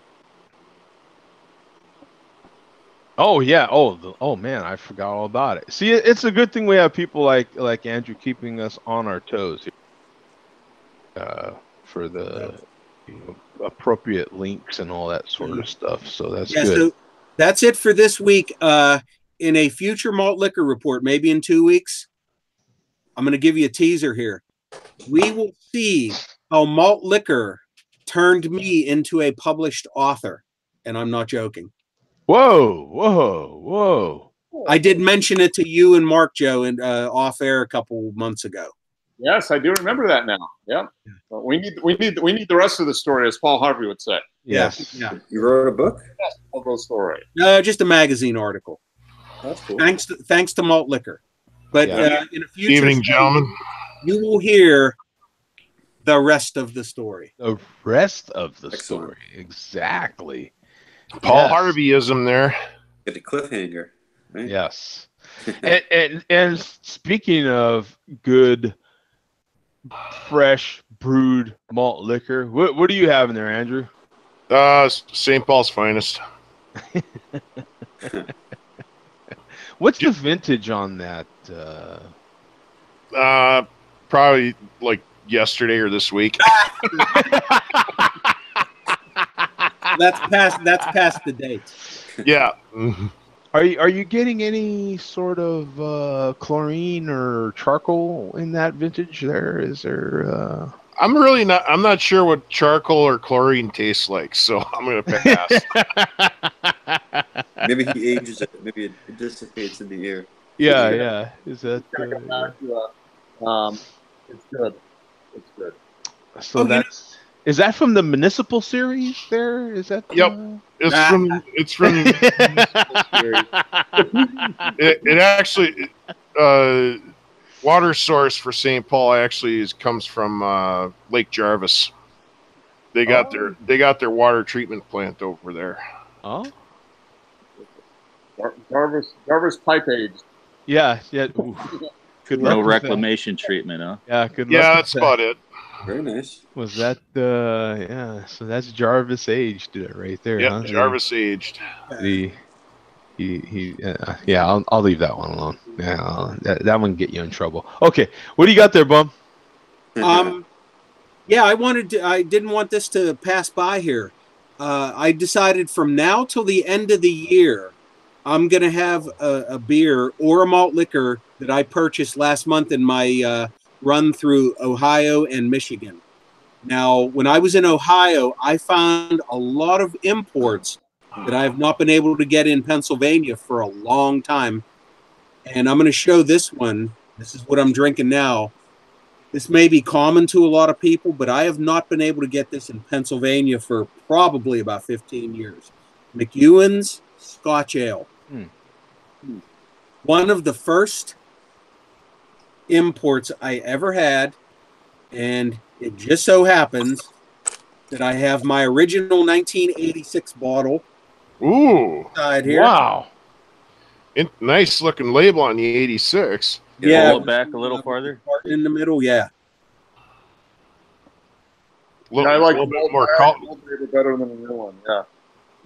Oh yeah. Oh man, I forgot all about it. See, it's a good thing we have people like Andrew keeping us on our toes for the appropriate links and all that sort of stuff. So that's good. So that's it for this week. In a future malt liquor report, maybe in 2 weeks, I'm going to give you a teaser here. We will see how malt liquor turned me into a published author, and I'm not joking. Whoa. I did mention it to you and Mark Joe and off air a couple months ago. Yes, I do remember that now. Yeah. But we need the rest of the story, as Paul Harvey would say. Yes. Yeah. You wrote a book? Yes, of the story. Just a magazine article. That's cool. Thanks to malt liquor. But in a future evening, gentlemen, you will hear the rest of the story. The rest of the Excellent. story. Exactly. Paul Harveyism there. Get the cliffhanger. Right? Yes. and speaking of good, fresh brewed malt liquor, what do you have in there, Andrew? St. Paul's finest. What's the vintage on that? Probably like yesterday or this week. That's past the date. Yeah. Are you getting any sort of chlorine or charcoal in that vintage? Is there? I'm not sure what charcoal or chlorine tastes like, so I'm gonna pass. Maybe he ages it. Maybe it dissipates in the air. Yeah. Is that? It's good. It's good. So is that from the municipal series? There is that? Yep. It's from it actually water source for St. Paul actually comes from Lake Jarvis. They got their water treatment plant over there. Oh. Jarvis pipe aged. Yeah. Ooh. Good luck. No with reclamation treatment, huh? that. Yeah. Good luck. Yeah, with that's that. about it. Very nice. Was that yeah? So that's Jarvis aged right there. Yeah, huh? Jarvis aged. Yeah. I'll leave that one alone. Yeah, that one can get you in trouble. Okay, what do you got there, Bum? Yeah, I didn't want this to pass by here. I decided from now till the end of the year, I'm gonna have a beer or a malt liquor that I purchased last month in my run through Ohio and Michigan. Now, when I was in Ohio, I found a lot of imports that I have not been able to get in Pennsylvania for a long time. And I'm going to show this one. This is what I'm drinking now. This may be common to a lot of people, but I have not been able to get this in Pennsylvania for probably about 15 years. McEwen's Scotch Ale. One of the first imports I ever had, and it just so happens that I have my original 1986 bottle. Ooh. Side here. Wow. Nice looking label on the 86. Yeah. Pull it back a little farther. In the middle, yeah. I like a little the bit more color. color. Better than the new one. Yeah.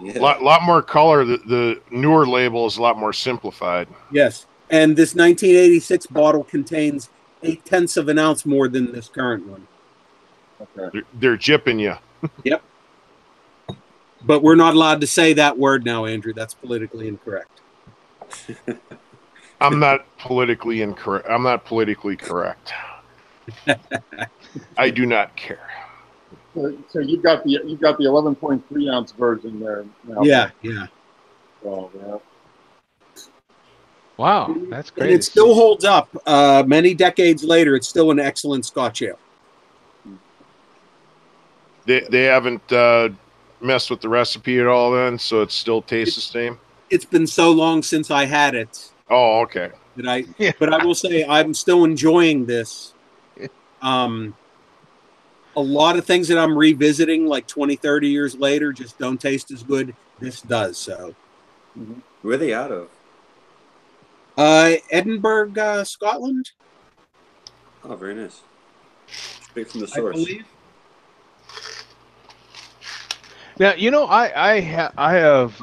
Yeah. Lot more color. The newer label is a lot more simplified. Yes. And this 1986 bottle contains 0.8 of an ounce more than this current one. Okay. They're jipping you. Yep. But we're not allowed to say that word now, Andrew. That's politically incorrect. I'm not politically incorrect. I'm not politically correct. I do not care. So you got the 11.3 ounce version there now. Yeah, yeah. So, yeah. Wow, that's great. And it still holds up. Many decades later, it's still an excellent Scotch ale. They haven't messed with the recipe at all then, so it still tastes the same? It's been so long since I had it. Oh, okay. But I will say I'm still enjoying this. A lot of things that I'm revisiting like 20, 30 years later just don't taste as good. This does. So, Where are they out of? Edinburgh, Scotland. Oh, very nice. Straight from the I source. believe. Now, you know, I have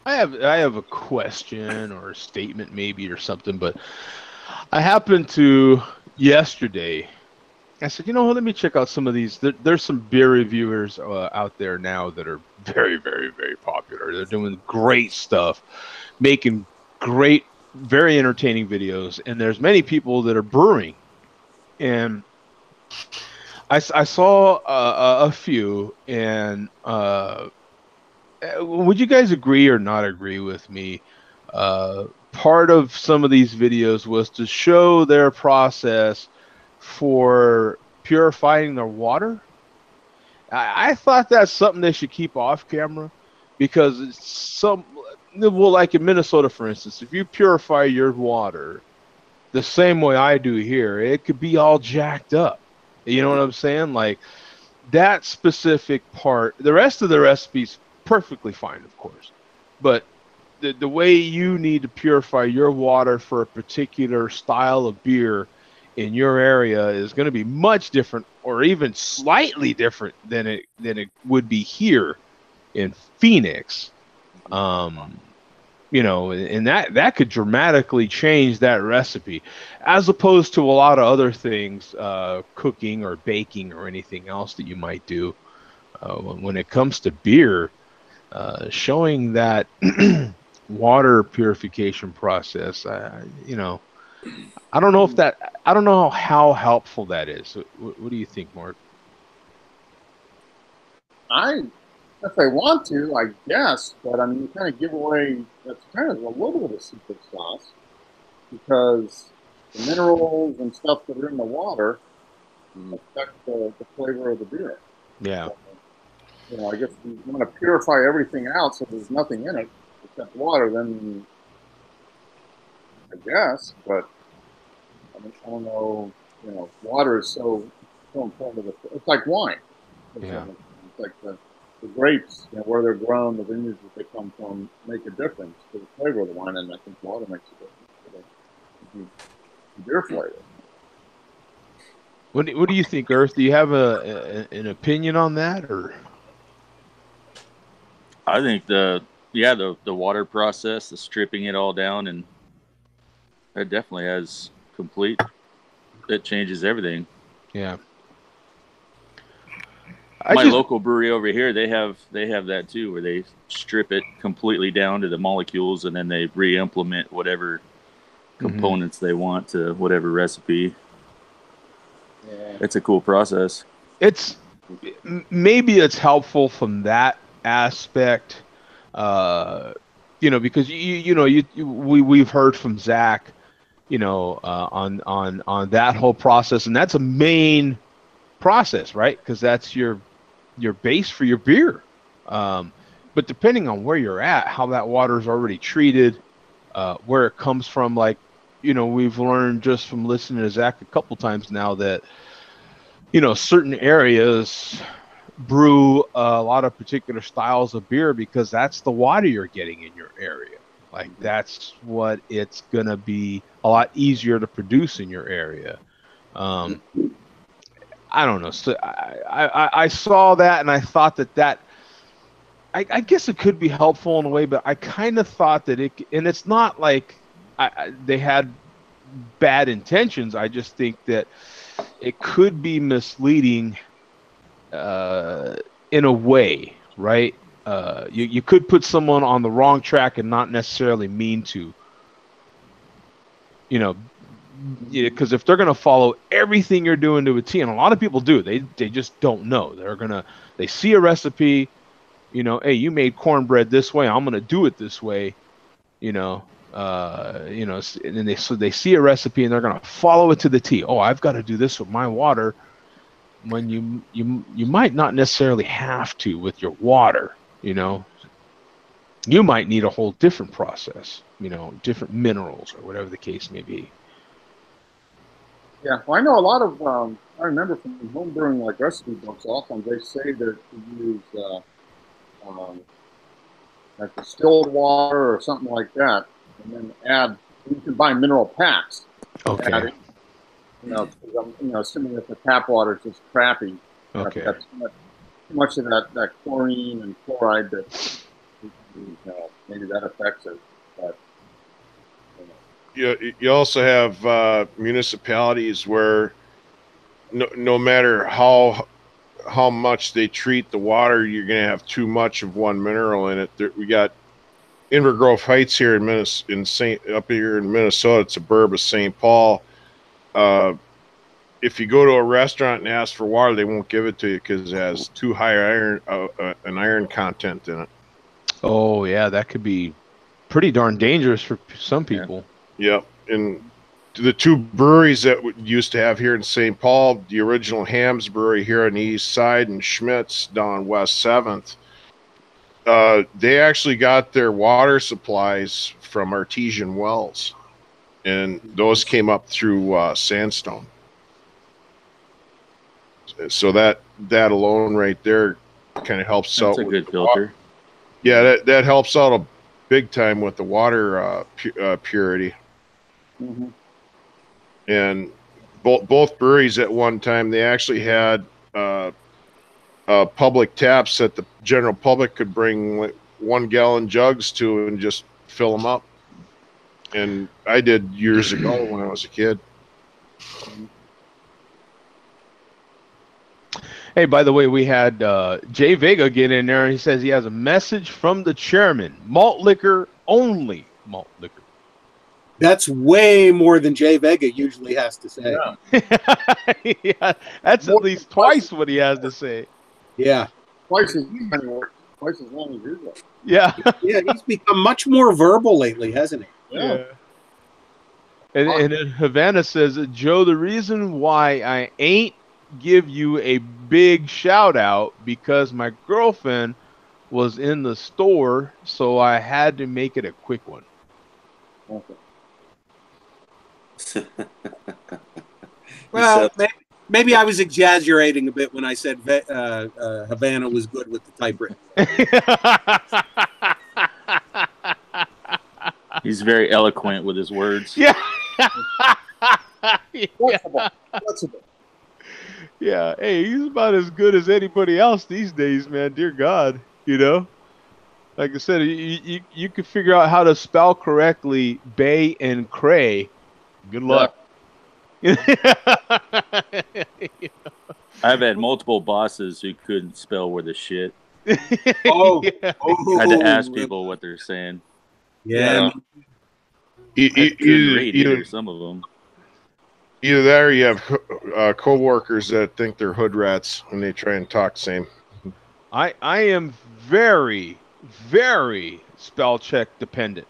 a question or a statement maybe or something, but I happened to yesterday. I said, you know what? Let me check out some of these. There's some beer reviewers out there now that are very, very, very popular. They're doing great stuff, making great, very entertaining videos, and there's many people that are brewing. And I saw a few, and would you guys agree or not agree with me? Part of some of these videos was to show their process for purifying their water. I thought that's something they should keep off camera because it's well, like in Minnesota, for instance, if you purify your water the same way I do here, it could be all jacked up. You know what I'm saying? Like that specific part, the rest of the recipe's perfectly fine, of course, but the way you need to purify your water for a particular style of beer in your area is going to be much different, or even slightly different than it would be here in Phoenix. You know, and that could dramatically change that recipe, as opposed to a lot of other things, cooking or baking or anything else that you might do. When it comes to beer, showing that water purification process, you know, I don't know how helpful that is. What do you think, Mark? If they want to, I guess, but I mean, you kind of give away, that's kind of a little bit of a secret sauce, because the minerals and stuff that are in the water affect the flavor of the beer. Yeah. So, you know, I guess if you want to purify everything out so there's nothing in it except water, then I guess, but I don't know, you know, water is so important. It's like wine. Yeah. It's like the grapes, you know, where they're grown, the vineyards that they come from make a difference to the flavor of the wine, and I think water makes a difference to the beer flavor. What do you think, Earth? Do you have an opinion on that, or? I think the water process, the stripping it all down, and that definitely has complete. It changes everything. Yeah. My local brewery over here, they have that too, where they strip it completely down to the molecules, and then they re-implement whatever components they want to whatever recipe. Yeah. It's a cool process. Maybe it's helpful from that aspect, you know, because we've heard from Zach, you know, on that whole process, and that's a main process, right? Because that's your base for your beer. But depending on where you're at, how that water is already treated, where it comes from, like, you know, we've learned just from listening to Zach a couple times now that, you know, certain areas brew a lot of particular styles of beer because that's the water you're getting in your area. Like that's what it's gonna be a lot easier to produce in your area. I don't know. So I saw that and I thought that I guess it could be helpful in a way, but I kind of thought that and it's not like they had bad intentions. I just think that it could be misleading in a way, right? You could put someone on the wrong track and not necessarily mean to. you know, because if they're going to follow everything you're doing to a T, and a lot of people do, they just don't know. They see a recipe, you know, hey, you made cornbread this way, I'm going to do it this way, you know, and then they see a recipe and they're going to follow it to the T. Oh, I've got to do this with my water, when you might not necessarily have to with your water, you know. You might need a whole different process, you know, different minerals or whatever the case may be. Yeah, well, I know a lot of. I remember from home brewing like recipe books. Often they say that to use like distilled water or something like that, and then add. You can buy mineral packs. Okay. Add, assuming that the tap water is just crappy. Okay. That's too much of that chlorine and chloride that maybe that affects it. But, You also have municipalities where no matter how much they treat the water, you're going to have too much of one mineral in it. We got Invergrove Heights here in up here in Minnesota. It's a suburb of St. Paul. If you go to a restaurant and ask for water, they won't give it to you because it has too high an iron content in it. Oh yeah, that could be pretty darn dangerous for some people. Yep. And the two breweries that we used to have here in St. Paul, the original Hams Brewery here on the east side and Schmidt's down on West 7th, they actually got their water supplies from artesian wells, and those came up through sandstone. So that alone right there kind of helps out. That's a good filter. Yeah, that helps out a big time with the water purity. mm-hmm. And both breweries at one time, they actually had public taps that the general public could bring like 1 gallon jugs to and just fill them up. And I did years ago when I was a kid. Hey, by the way, we had Jay Vega get in there, and he says he has a message from the chairman. Malt liquor only. Malt liquor. That's way more than Jay Vega usually has to say. Yeah. Yeah, that's at least twice what he has to say. Yeah. Twice as long as usual. Yeah. Yeah, he's become much more verbal lately, hasn't he? Yeah. And then Havana says, Joe, the reason why I ain't give you a big shout out because my girlfriend was in the store, so I had to make it a quick one. Okay. Well, maybe I was exaggerating a bit when I said Havana was good with the typewritten. He's very eloquent with his words. Yeah. Flexible. Yeah. Hey, he's about as good as anybody else these days, man. Dear God, you know. Like I said, you can figure out how to spell correctly Bay and Cray. Good luck. I've had multiple bosses who couldn't spell where the shit. Oh, Yeah. I had to ask people what they're saying. Yeah. I couldn't read either, some of them. Either that or you have co-workers that think they're hood rats and they try and talk the same. I am very, very spell check dependent.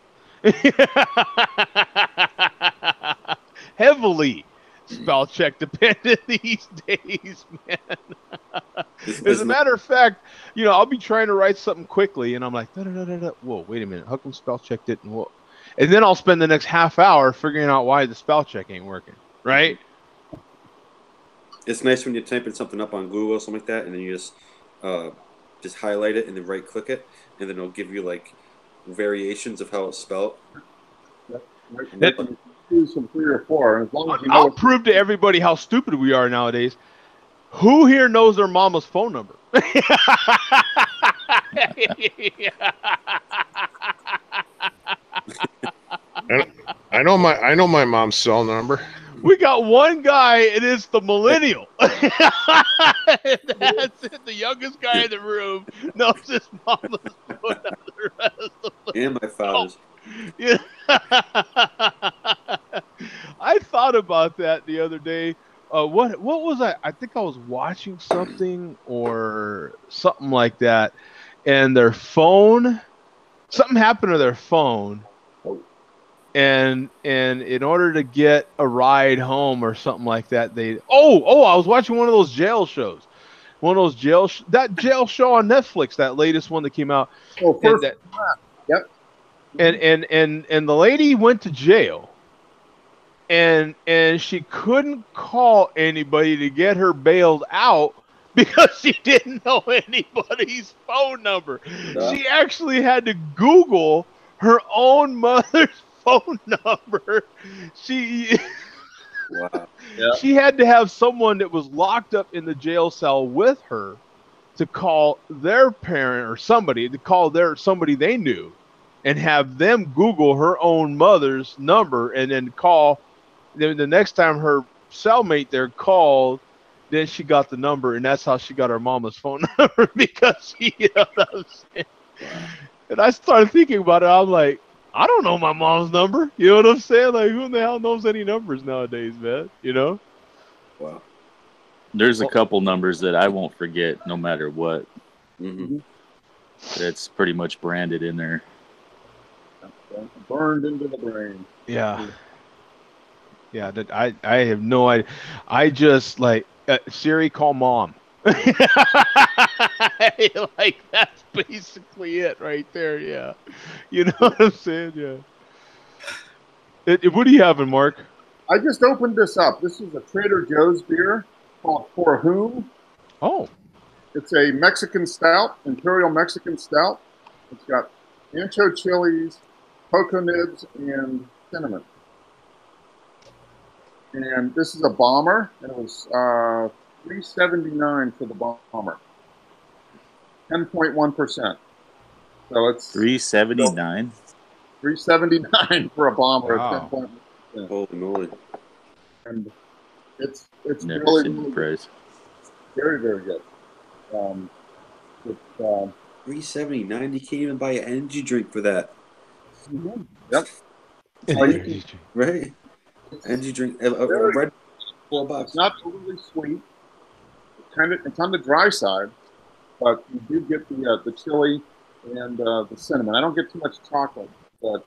Heavily spell check dependent these days, man. As a matter of fact, you know, I'll be trying to write something quickly and I'm like, whoa, wait a minute, how come spell check didn't work? And then I'll spend the next half hour figuring out why the spell check ain't working, right? It's nice when you're typing something up on Google or something like that, and then you just highlight it and then right click it, and then it'll give you like variations of how it's spelled. Some 3 or 4, and as long as you know I'll prove to everybody how stupid we are nowadays. Who here knows their mama's phone number? I know my mom's cell number. We got one guy, and it's the millennial. That's it. The youngest guy in the room knows his mama's phone number. The rest of them And my father's. Yeah. thought about that the other day. What was I? I think I was watching something or something like that, and their phone, something happened to their phone, and in order to get a ride home or something like that, I was watching one of those jail shows, one of those that jail show on Netflix, that latest one that came out, Oh, and first, yep. and the lady went to jail, and she couldn't call anybody to get her bailed out because she didn't know anybody's phone number. Yeah. She actually had to Google her own mother's phone number. She Wow. Yeah. she had to have someone that was locked up in the jail cell with her to call their parent or somebody, to call somebody they knew, and have them Google her own mother's number, and then call. Then the next time her cellmate there called, then she got the number, and that's how she got her mama's phone number, because you know what I'm saying? Wow. And I started thinking about it. I'm like, I don't know my mom's number. You know what I'm saying? Like, who in the hell knows any numbers nowadays, man? You know? Wow. There's a couple numbers that I won't forget no matter what. Mm-hmm. That's pretty much branded in there. Burned into the brain. Yeah. Yeah, that I have no idea. I just like Siri, call mom. Like, that's basically it right there. Yeah, you know what I'm saying? Yeah. What are you having, Mark? I just opened this up. This is a Trader Joe's beer called For Whom. Oh, It's a Mexican stout, Imperial Mexican stout. It's got ancho chilies, cocoa nibs, and cinnamon. And this is a bomber, and it was $3.79 for the bomber, 10.1%. So it's $3.79. $3.79 for a bomber Wow. at 10.1%. Holy moly. And it's Never really, seen the really price. very, very good. It's $3.79. You can't even buy an energy drink for that, yep. Oh, you can- right? Energy drink. A red $4. It's not overly sweet. It's on the dry side, but you do get the chili and the cinnamon. I don't get too much chocolate, but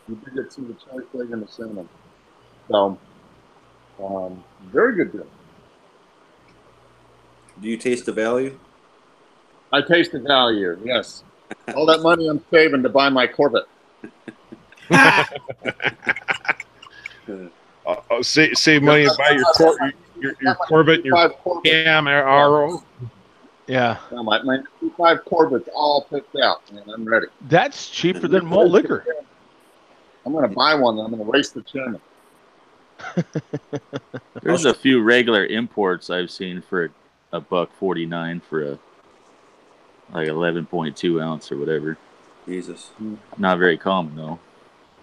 you do get some of the chili flavour and the cinnamon. So, very good beer. Do you taste the value? I taste the value. Yes, all that money I'm saving to buy my Corvette. Save money and buy your Corvette and your Camaro. yeah. No, my 5 Corvette's all picked out, man. I'm ready. That's cheaper than malt liquor. I'm going to buy one, and I'm going to race the chairman. There's a few regular imports I've seen for $1.49 for a like 11.2 ounce or whatever. Jesus. Not very common though.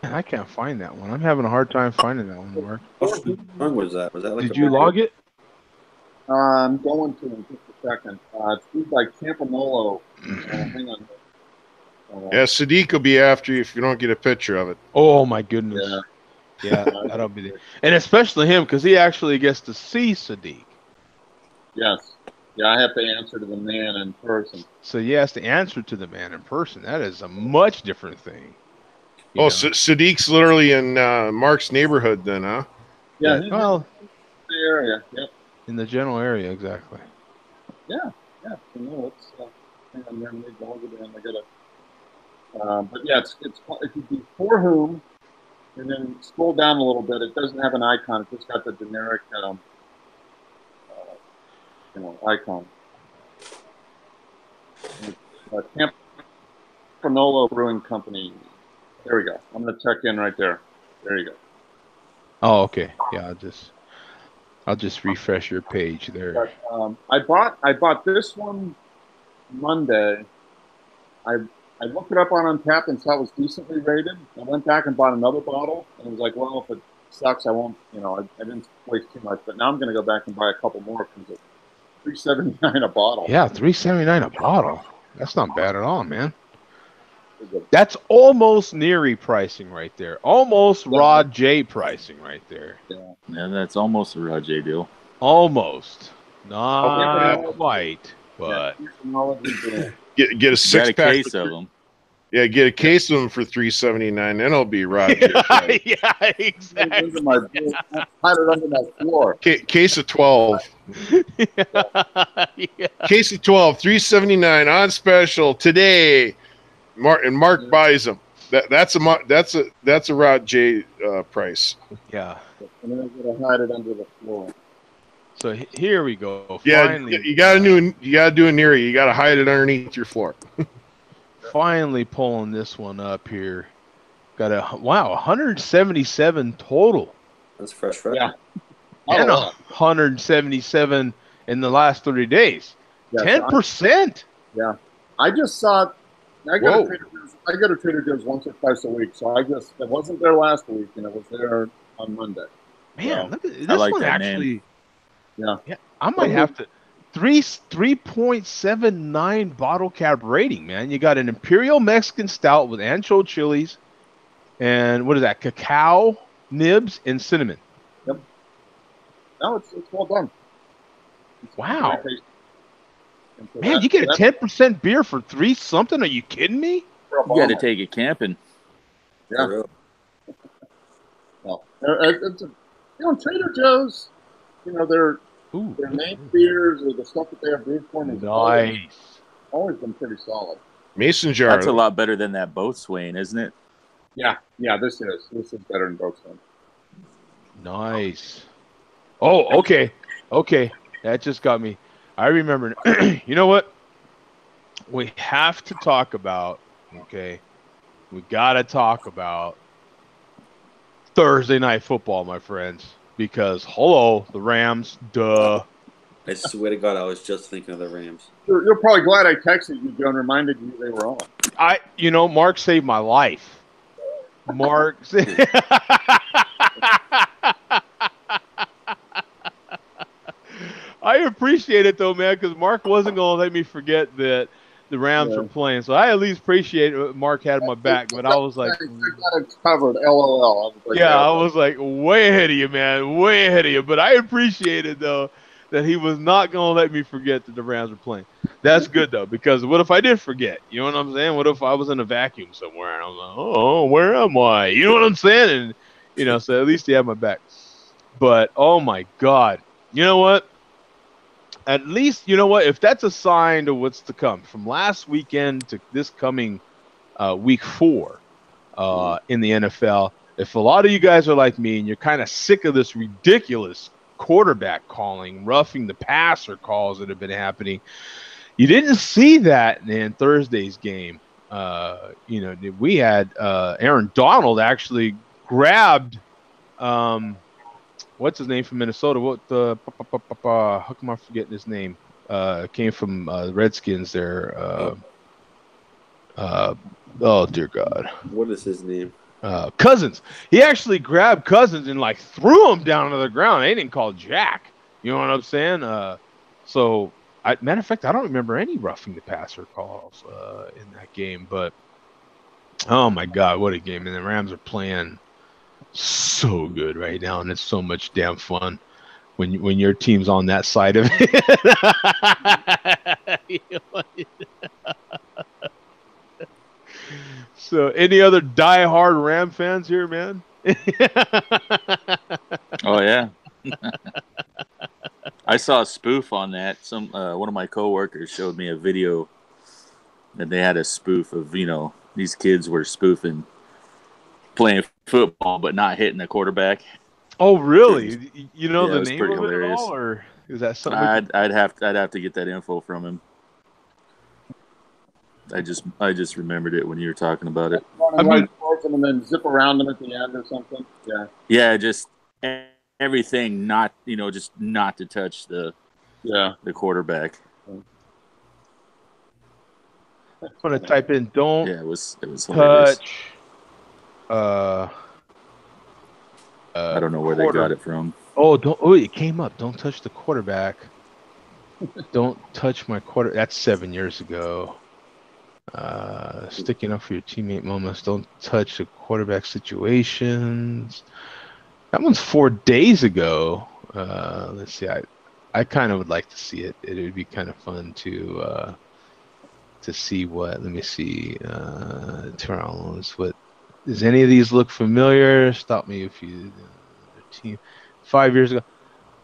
Man, I can't find that one. I'm having a hard time finding that one, Mark. How strong was that? Was that like Did you log it? I'm going to in just a second. It's brewed by Campanolo. Hang on. Yeah, Sadiq will be after you if you don't get a picture of it. Oh my goodness. Yeah. Yeah, that'll be and especially him, because he actually gets to see Sadiq. Yes. Yeah, I have to answer to the man in person. So he has to answer to the man in person. That is a much different thing. you Oh, know? Sadiq's literally in Mark's neighborhood then, huh? Yeah, he's Well, in the area. Yep. in the general area, exactly. Yeah. So, no, it's hang on there. Let me go over there, and I gotta. But yeah, it's it could be For Whom, and then scroll down a little bit. It doesn't have an icon. It's just got the generic, icon. Campanolo Brewing Company. There we go. I'm gonna check in right there. There you go. Oh, okay. Yeah, I'll just refresh your page there. But, I bought this one Monday. I looked it up on Untappd and saw it was decently rated. I went back and bought another bottle, and I was like, well, if it sucks, I won't. I didn't waste too much. But now I'm gonna go back and buy a couple more because it's $3.79 a bottle. Yeah, $3.79 a bottle. That's not bad at all, man. That's almost Neary pricing right there. Almost Rod J pricing right there. Yeah, that's almost a Rajay deal. Almost. Not quite, but Get a Got six a pack. case of them. Yeah, get a case of them for $3.79. Then it'll be Roger. yeah, exactly. I hide it under my floor. Case of 12. yeah. Case of 12, $3.79 on special today. Mark buys them. That's a Rod J price. Yeah. And then I'm gonna hide it under the floor. So here we go. Yeah, Finally, you gotta do a near. You gotta hide it underneath your floor. finally pulling this one up here. Got 177 total. That's fresh. Yeah. And 177 in the last 30 days. Yeah, 10%. Yeah. I just saw. I go to Trader Joe's once or twice a week, so it wasn't there last week, and it was there on Monday. Man, look at this like one that actually. Name. Yeah, I might have to. 3.79 bottle cap rating, man. You got an Imperial Mexican Stout with ancho chilies, and what is that? Cacao nibs and cinnamon. Yep. No, it's well done. Wow. Man, you get a 10% beer for $3 something? Are you kidding me? You got to take it camping. Yeah. Well, Trader Joe's, their main beers or the stuff that they have brewed for me is always been pretty solid. Mason jar. That's a lot better than that Boatswain, isn't it? Yeah, this is better than Boatswain. Nice. Oh, okay. That just got me. I remember. You know what? We have to talk about. Okay, we gotta talk about Thursday night football, my friends, because the Rams. Duh. I swear to God, I was just thinking of the Rams. You're probably glad I texted you, Joe, and reminded you they were on. Mark saved my life. Mark. I appreciate it though, man, because Mark wasn't gonna let me forget that the Rams were playing. So I at least appreciate Mark had my back, but I was like, I got it covered. LOL. I was like way ahead of you, man, way ahead of you. But I appreciate it though that he was not gonna let me forget that the Rams were playing. That's good though, because what if I did forget? You know what I'm saying? What if I was in a vacuum somewhere and I was like, oh, where am I? You know what I'm saying? And so at least he had my back. But oh my God, you know what? At least, if that's a sign of what's to come from last weekend to this coming week 4 in the NFL, if a lot of you guys are like me and you're kind of sick of this ridiculous quarterback calling, roughing the passer calls that have been happening, you didn't see that in Thursday's game. We had Aaron Donald actually grabbed what's his name from Minnesota? How come I'm forgetting his name? Came from the Redskins there. Oh dear God. What is his name? Cousins. He actually grabbed Cousins and threw him down to the ground. They didn't call jack. You know what I'm saying? Matter of fact, I don't remember any roughing the passer calls in that game. But oh my God, what a game! And the Rams are playing so good right now, and it's so much damn fun when your team's on that side of it. So, any other diehard Ram fans here, man? Oh yeah. I saw a spoof on that. One of my coworkers showed me a video that they had a spoof of these kids were spoofing playing football but not hitting the quarterback. Oh, really? The name of it hilarious. at all, or is that something? I'd have to get that info from him. I just remembered it when you were talking about it. And then zip around them at the end or something. Yeah. Yeah, just everything not just not to touch the quarterback. I'm gonna type in don't. Yeah, it was hilarious. Touch. I don't know where they got it from. It came up. Don't touch the quarterback. Don't touch my quarter. That's 7 years ago. Sticking up for your teammate moments. Don't touch the quarterback situations. That one's 4 days ago. Let's see. I kind of would like to see it. It would be kind of fun to see what. Let me see. Toronto's. What does any of these look familiar? Stop me if you. Team 5 years ago.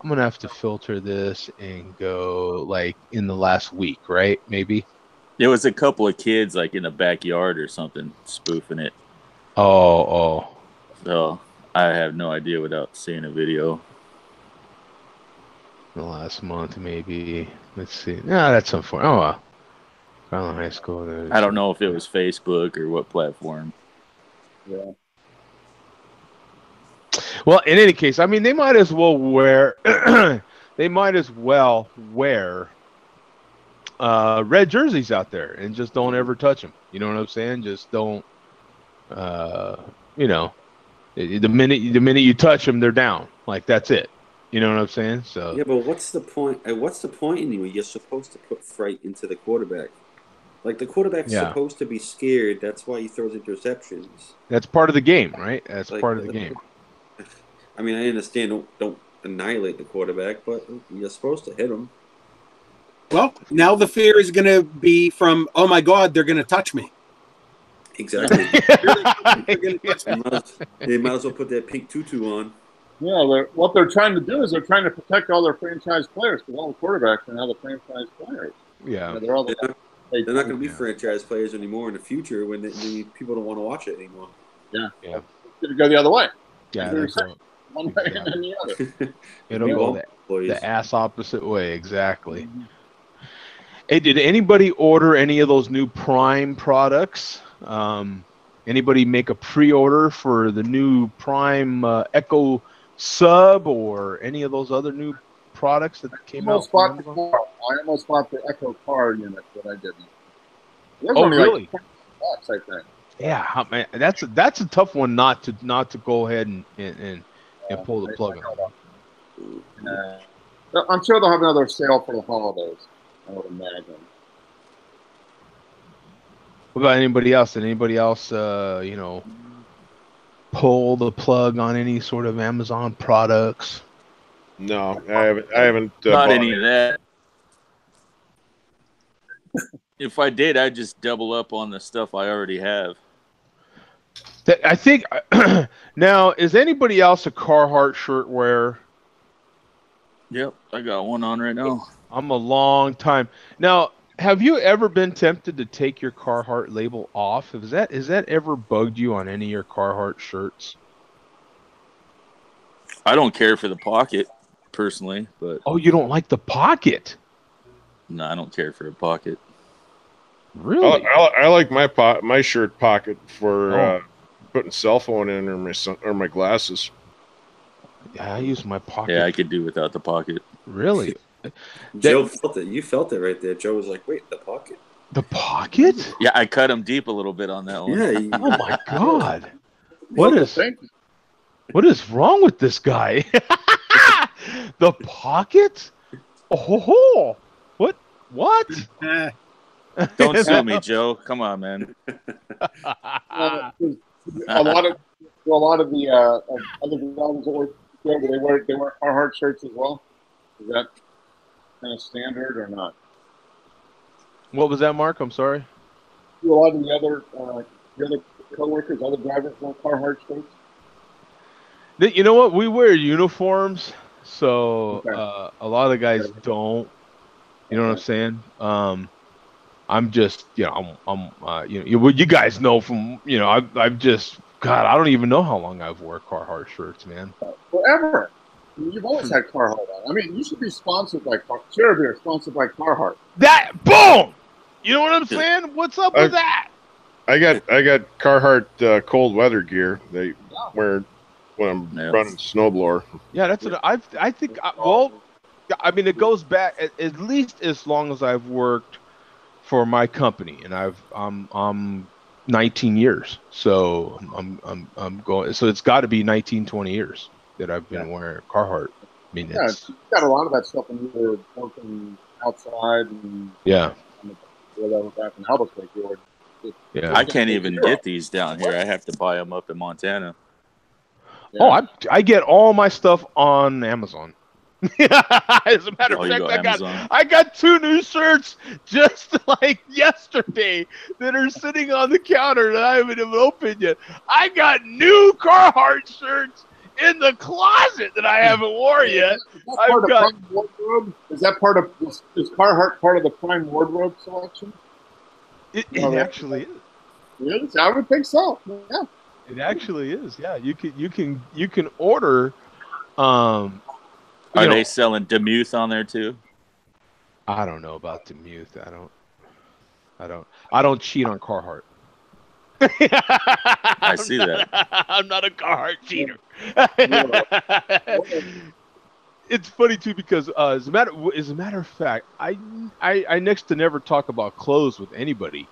I'm gonna have to filter this and go like in the last week, right? Maybe. There was a couple of kids like in the backyard or something spoofing it. Oh. So I have no idea without seeing a video. The last month, maybe. Let's see. No, that's unfortunate. Oh, well. Garland High School. I don't know if it was Facebook or what platform. Yeah. Well, in any case, I mean, they might as well wear. They might as well wear red jerseys out there and just don't ever touch them. You know what I'm saying? Just don't. You know, the minute you touch them, they're down. Like that's it. You know what I'm saying? So Yeah, but what's the point? What's the point anyway? You're supposed to put fright into the quarterback. Like the quarterback's supposed to be scared. That's why he throws interceptions. that's part of the game, right? That's Like, part of the game. I mean, I understand. Don't annihilate the quarterback, but you're supposed to hit him. Well, now the fear is going to be from, oh my God, they're going to touch me. Exactly. They might as well put that pink tutu on. Yeah, what they're trying to do is they're trying to protect all their franchise players because all the quarterbacks are now the franchise players. Yeah. You know, they're all They're not going to be franchise players anymore in the future when people don't want to watch it anymore. Yeah. It's going to go the other way. Yeah. One way and then the other. It'll go the ass opposite way. Exactly. Mm-hmm. Hey, did anybody order any of those new Prime products? Anybody make a pre-order for the new Prime Echo Sub or any of those other new products that came out? I almost bought the Echo Car unit, but I didn't. Really? Like $20, I think. Yeah, man, that's a tough one not to go ahead and pull the plug on. I'm sure they'll have another sale for the holidays. I would imagine. What about anybody else? Did anybody else, pull the plug on any sort of Amazon products? No, I haven't. Not any of that. If I did, I'd just double up on the stuff I already have. I think now, is anybody else a Carhartt shirt wearer? Yep, I got one on right now. I'm a long time now. Have you ever been tempted to take your Carhartt label off? Has that ever bugged you on any of your Carhartt shirts? I don't care for the pocket personally, but you don't like the pocket? No, I don't care for a pocket. Really? I like my shirt pocket for putting cell phone in or my glasses. Yeah, I use my pocket. Yeah, I could do without the pocket. Really? Joe felt it. You felt it right there. Joe was like, "Wait, the pocket? The pocket?" Yeah, I cut him deep a little bit on that one. Yeah. Oh my God! What is wrong with this guy? The pocket? Oh, what? Don't sue me, Joe. Come on, man. A lot of the other designers that work together, they wear Carhartt shirts as well. Is that kind of standard or not? What was that, Mark? I'm sorry. Do a lot of the other coworkers, other drivers wear Carhartt shirts? You know what? We wear uniforms, so a lot of the guys don't. You know what I'm saying? I'm just, you guys know from, I've just, God, I don't even know how long I've worn Carhartt shirts, man. Forever. You've always had Carhartt on. I mean, you should be sponsored by Cherry sponsored by Carhartt. That boom. You know what I'm saying? What's up with that? I got Carhartt cold weather gear. They wear when I'm running snowblower. Yeah, that's what I think. I mean, it goes back at least as long as I've worked for my company, and I'm 19 years. So I'm going. So it's got to be 19, 20 years that I've been wearing Carhartt. I mean, it's got a lot of that stuff when you were working outside and whatever back in Albuquerque. Yeah. I can't even get these down here. I have to buy them up in Montana. Yeah. Oh, I get all my stuff on Amazon. As a matter Oh, of you fact, go Amazon? I got 2 new shirts just like yesterday that are sitting on the counter that I haven't even opened yet. I got new Carhartt shirts in the closet that I haven't worn yet. I've got. Prime wardrobe? Is that part of is Carhartt part of the Prime wardrobe selection? It actually is. Yes, I would think so. Yeah. It actually is. Yeah, you can order. Are they selling Demuth on there too? I don't know about Demuth. I don't cheat on Carhartt. I see that. I'm not a Carhartt cheater. It's funny too because as a matter of fact, I next to never talk about clothes with anybody,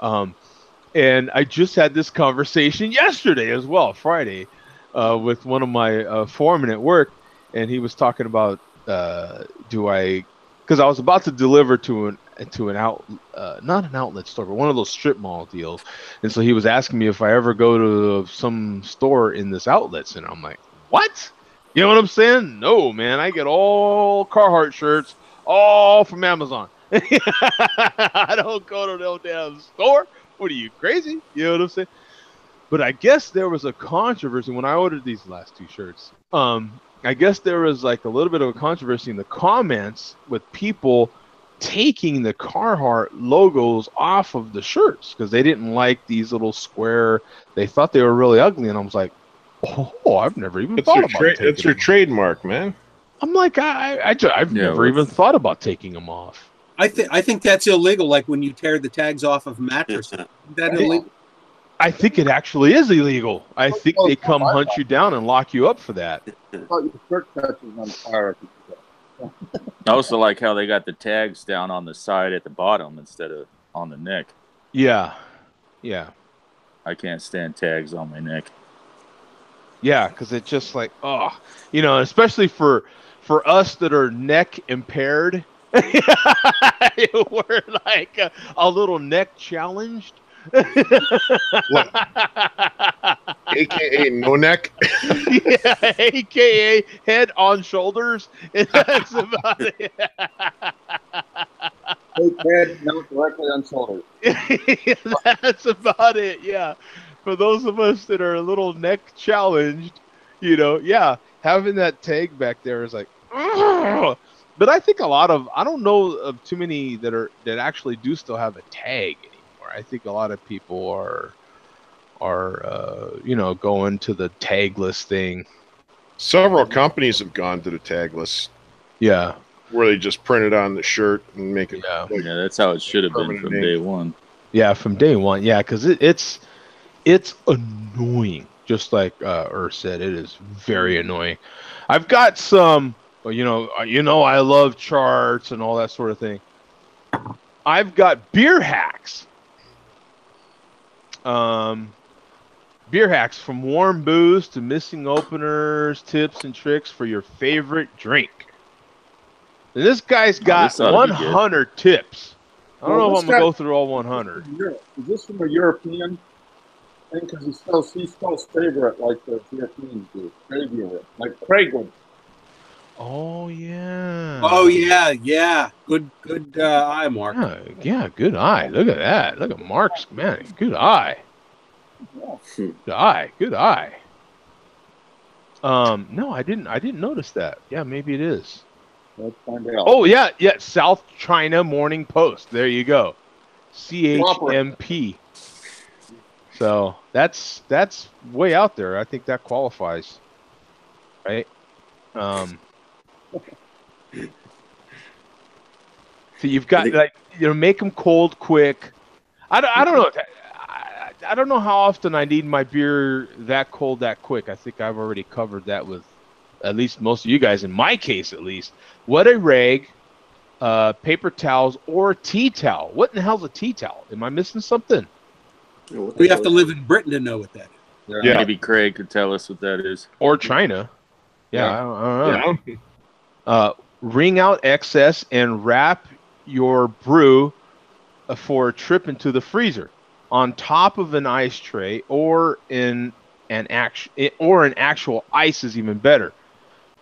and I just had this conversation yesterday as well, Friday, with one of my foremen at work, and he was talking about because I was about to deliver to an not an outlet store, but one of those strip mall deals, and so he was asking me if I ever go to some store in this outlet center. I'm like, what? You know what I'm saying? No, man. I get all Carhartt shirts, all from Amazon. I don't go to no damn store. What are you, crazy? You know what I'm saying? But I guess there was a controversy when I ordered these last 2 shirts. I guess there was like a little bit of a controversy in the comments with people taking the Carhartt logos off of the shirts because they didn't like these little square. They thought they were really ugly, and I was like, oh, I've never even thought about taking it's your them. trademark, man. I'm like, I've never even thought about taking them off. I think that's illegal. Like when you tear the tags off of mattresses, is that illegal? I think it actually is illegal. I think they come hunt you down and lock you up for that. I thought your shirt catches on fire. I also like how they got the tags down on the side at the bottom instead of on the neck. Yeah. I can't stand tags on my neck. Yeah, because it's just like, especially for us that are neck impaired, we're like a little neck challenged. AKA no neck. Yeah, AKA head on shoulders. That's about it. Head, not directly on shoulders. That's about it. Yeah. For those of us that are a little neck challenged, having that tag back there is like, ugh. But I think I don't know of too many that actually do still have a tag anymore. I think a lot of people are going to the tagless thing. Several companies have gone to the tagless. Yeah. Where they just print it on the shirt and make it. Yeah, that's how it should have been from day one. Yeah, from day one. Yeah, because it's annoying. Just like said, it is very annoying. I've got some, I love charts and all that sort of thing. I've got beer hacks. Beer hacks, from warm booze to missing openers, tips and tricks for your favorite drink. And this guy's got 100 tips. I don't know if I'm going to go through all 100. Is this from a European thing? Because he spells favorite like the Europeans do. Favorite. Like Craigwood. Oh, yeah. Oh, yeah. Good eye, Mark. Yeah, good eye. Look at that. Look at Mark's, man. Good eye. Good eye. No, I didn't notice that. Yeah, maybe it is. Let's find out. Oh, yeah. South China Morning Post. There you go. CHMP. So that's way out there. I think that qualifies, right? So you've got make them cold quick. I don't know. I don't know how often I need my beer that cold that quick. I think I've already covered that with at least most of you guys. In my case, at least, wet a rag, paper towels, or tea towel. What in the hell's a tea towel? Am I missing something? We have to live in Britain to know what that is. Yeah. Maybe Craig could tell us what that is. Or China. Yeah. I don't know. Wring out excess and wrap your brew for a trip into the freezer. on top of an ice tray or in an actual ice is even better.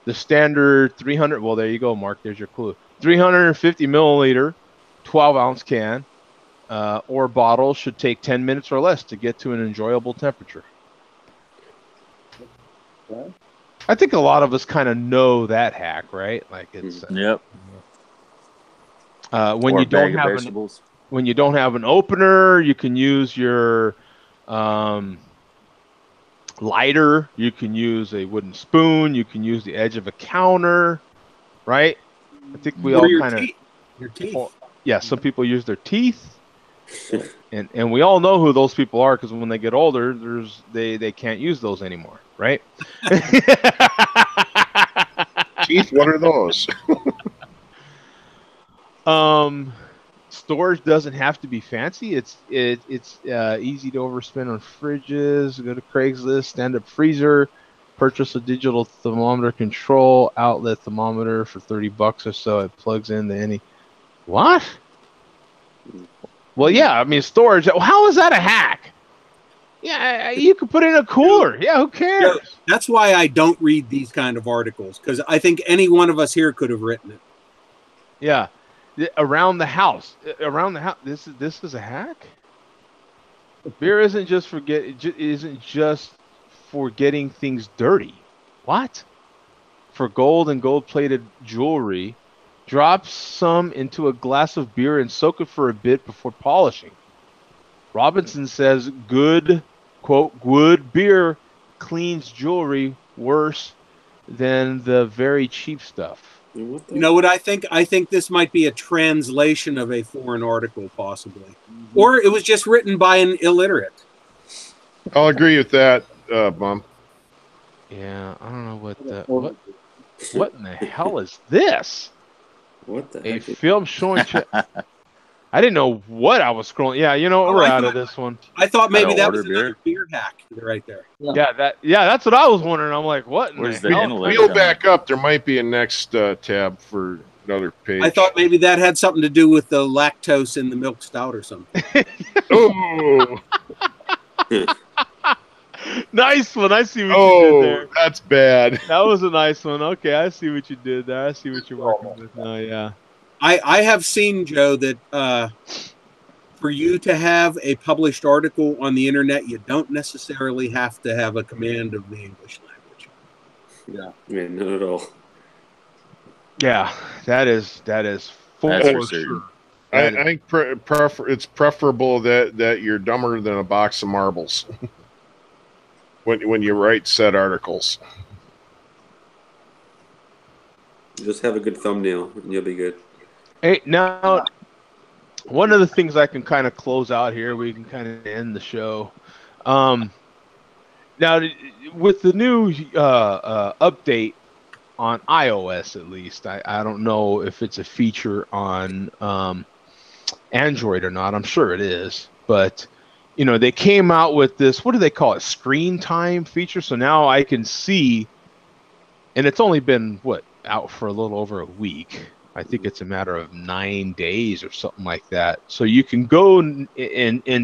The standard 300, well, there you go, Mark. There's your clue. 350 milliliter, 12-ounce can or bottle should take 10 minutes or less to get to an enjoyable temperature. Okay. I think a lot of us kind of know that hack, right? Like it's Yep. when Or you a bag don't of have vegetables. when you don't have an opener, you can use your lighter. You can use a wooden spoon. You can use the edge of a counter, right? I think we Or all your kind of, teeth. Your teeth. yeah. Some people use their teeth, and we all know who those people are because when they get older, they can't use those anymore, right? Teeth, what are those? Storage doesn't have to be fancy. It's easy to overspend on fridges. Go to Craigslist, stand-up freezer, purchase a digital thermometer control outlet thermometer for $30 or so. It plugs into any. What? Well, yeah. I mean, storage. How is that a hack? Yeah, you could put it in a cooler. Yeah, who cares? That's why I don't read these kind of articles, because I think any one of us here could have written it. Yeah. Around the house. This is a hack. Beer isn't just for getting things dirty. What? For gold and gold-plated jewelry, drop some into a glass of beer and soak it for a bit before polishing. Robinson says good, quote, good beer cleans jewelry worse than the very cheap stuff. You know what I think? I think this might be a translation of a foreign article, possibly. Or it was just written by an illiterate. I'll agree with that, Bum. Yeah, I don't know what in the hell is this? What the A heck? film showing. I didn't know what I was scrolling. Yeah, you know, we're out of this one. I thought maybe How to that was order another beer hack right there. Yeah, that's what I was wondering. I'm like, what? Where's the the hell? intellect? Wheel back up. There might be a next tab for another page. I thought maybe that had something to do with the lactose in the milk stout or something. Oh, Nice one. I see what you did there. That's bad. That was a nice one. Okay, I see what you did there. I see what you're working with now. Yeah. I have seen, Joe, that for you to have a published article on the internet, you don't necessarily have to have a command of the English language. Yeah, not at all. Yeah, that is for That's for sure. certain. I think it's preferable that you're dumber than a box of marbles when you write said articles. Just have a good thumbnail and you'll be good. Hey, now, one of the things I can kind of close out here, we can kind of end the show. Now, with the new update on iOS, at least, I don't know if it's a feature on Android or not. I'm sure it is, but you know, they came out with this. What do they call it? Screen time feature. So now I can see, and it's only been out for a little over a week. I think it's a matter of 9 days or something like that. So you can go and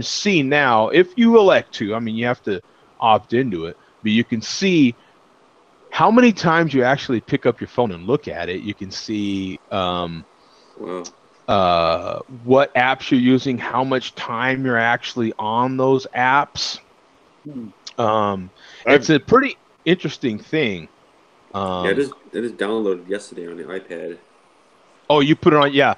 see now, if you elect to. I mean, you have to opt into it, but you can see how many times you actually pick up your phone and look at it. You can see Wow. what apps you're using, how much time you're actually on those apps. It's a pretty interesting thing. Yeah, it is downloaded yesterday on the iPad. Oh, you put it on, yeah.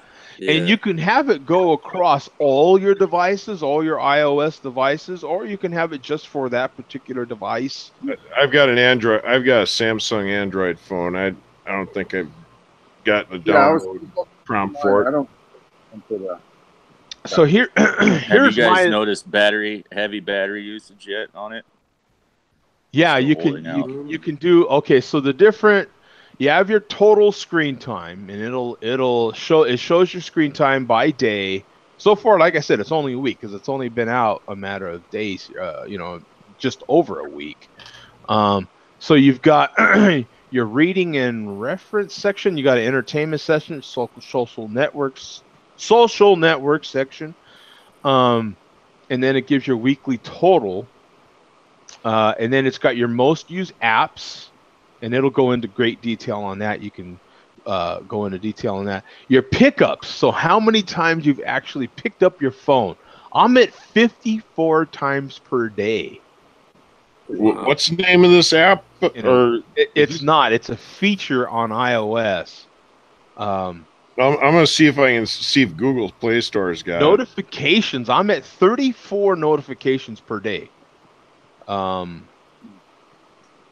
And you can have it go across all your devices, all your iOS devices, or you can have it just for that particular device. I've got an Android. I've got a Samsung Android phone. I don't think I've gotten a download prompt for it. I don't into that. So here's Have you guys noticed heavy battery usage yet on it? Yeah, Still you holding can out. you can do, okay, so the different, you have your total screen time, and it shows your screen time by day. So far, like I said, it's only a week because it's only been out a matter of days, just over a week. So you've got your reading and reference section, you got an entertainment section, social network section. and then it gives your weekly total, and then it's got your most used apps, and it'll go into great detail on that. You can go into detail on that. Your pickups, so how many times you've actually picked up your phone. I'm at 54 times per day. What's the name of this app? It's not. It's a feature on iOS. I'm going to see if I can see if Google's Play Store's got notifications. I'm at 34 notifications per day. And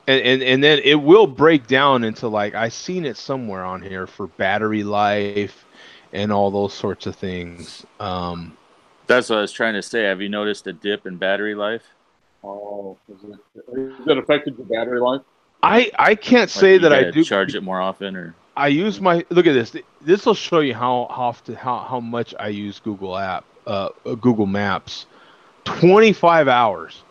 then it will break down into, like, I seen it somewhere on here for battery life and all those sorts of things. That's what I was trying to say. Have you noticed a dip in battery life? Oh, is it affected your battery life? I can't say that I do charge it more often, or I use my, look at this. This will show you how much I use Google Maps. 25 hours.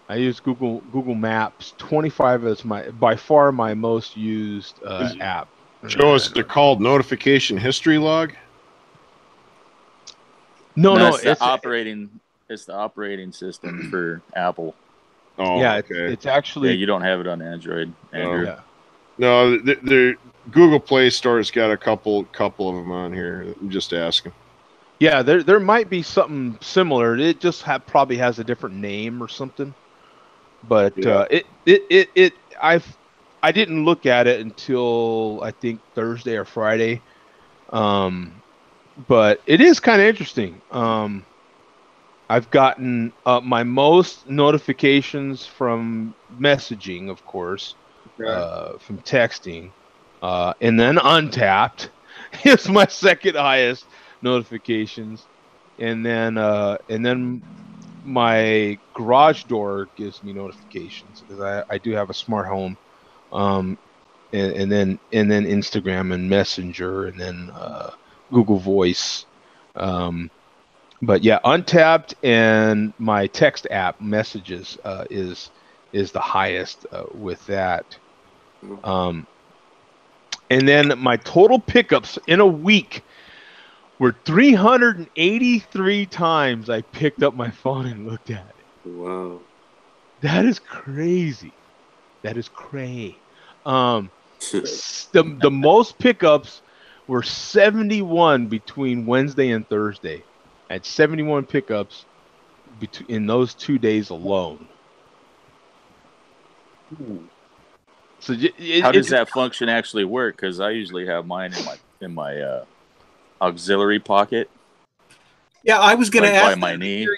I use Google Maps. 25 is by far my most used app. Joe, is it called notification history log? No, it's the operating system for Apple. Oh, yeah, okay. It's actually, you don't have it on Android. Andrew. Yeah. No, the Google Play Store's got a couple of them on here. I'm just asking. Yeah, there might be something similar. It just probably has a different name or something. But Yeah. I didn't look at it until I think Thursday or Friday. But it is kind of interesting. I've gotten my most notifications from messaging, of course, from texting, and then Untapped is my second highest notifications, and then my garage door gives me notifications because I do have a smart home, and then Instagram and Messenger, and then Google Voice. But yeah, Untapped and my text app Messages is the highest with that. And then my total pickups in a week were 383 times I picked up my phone and looked at it. Wow. That is crazy. That is cray. The most pickups were 71 between Wednesday and Thursday. I had 71 pickups in those 2 days alone. So how does that function actually work? Because I usually have mine in my auxiliary pocket. Yeah, I was going to ask by my knee.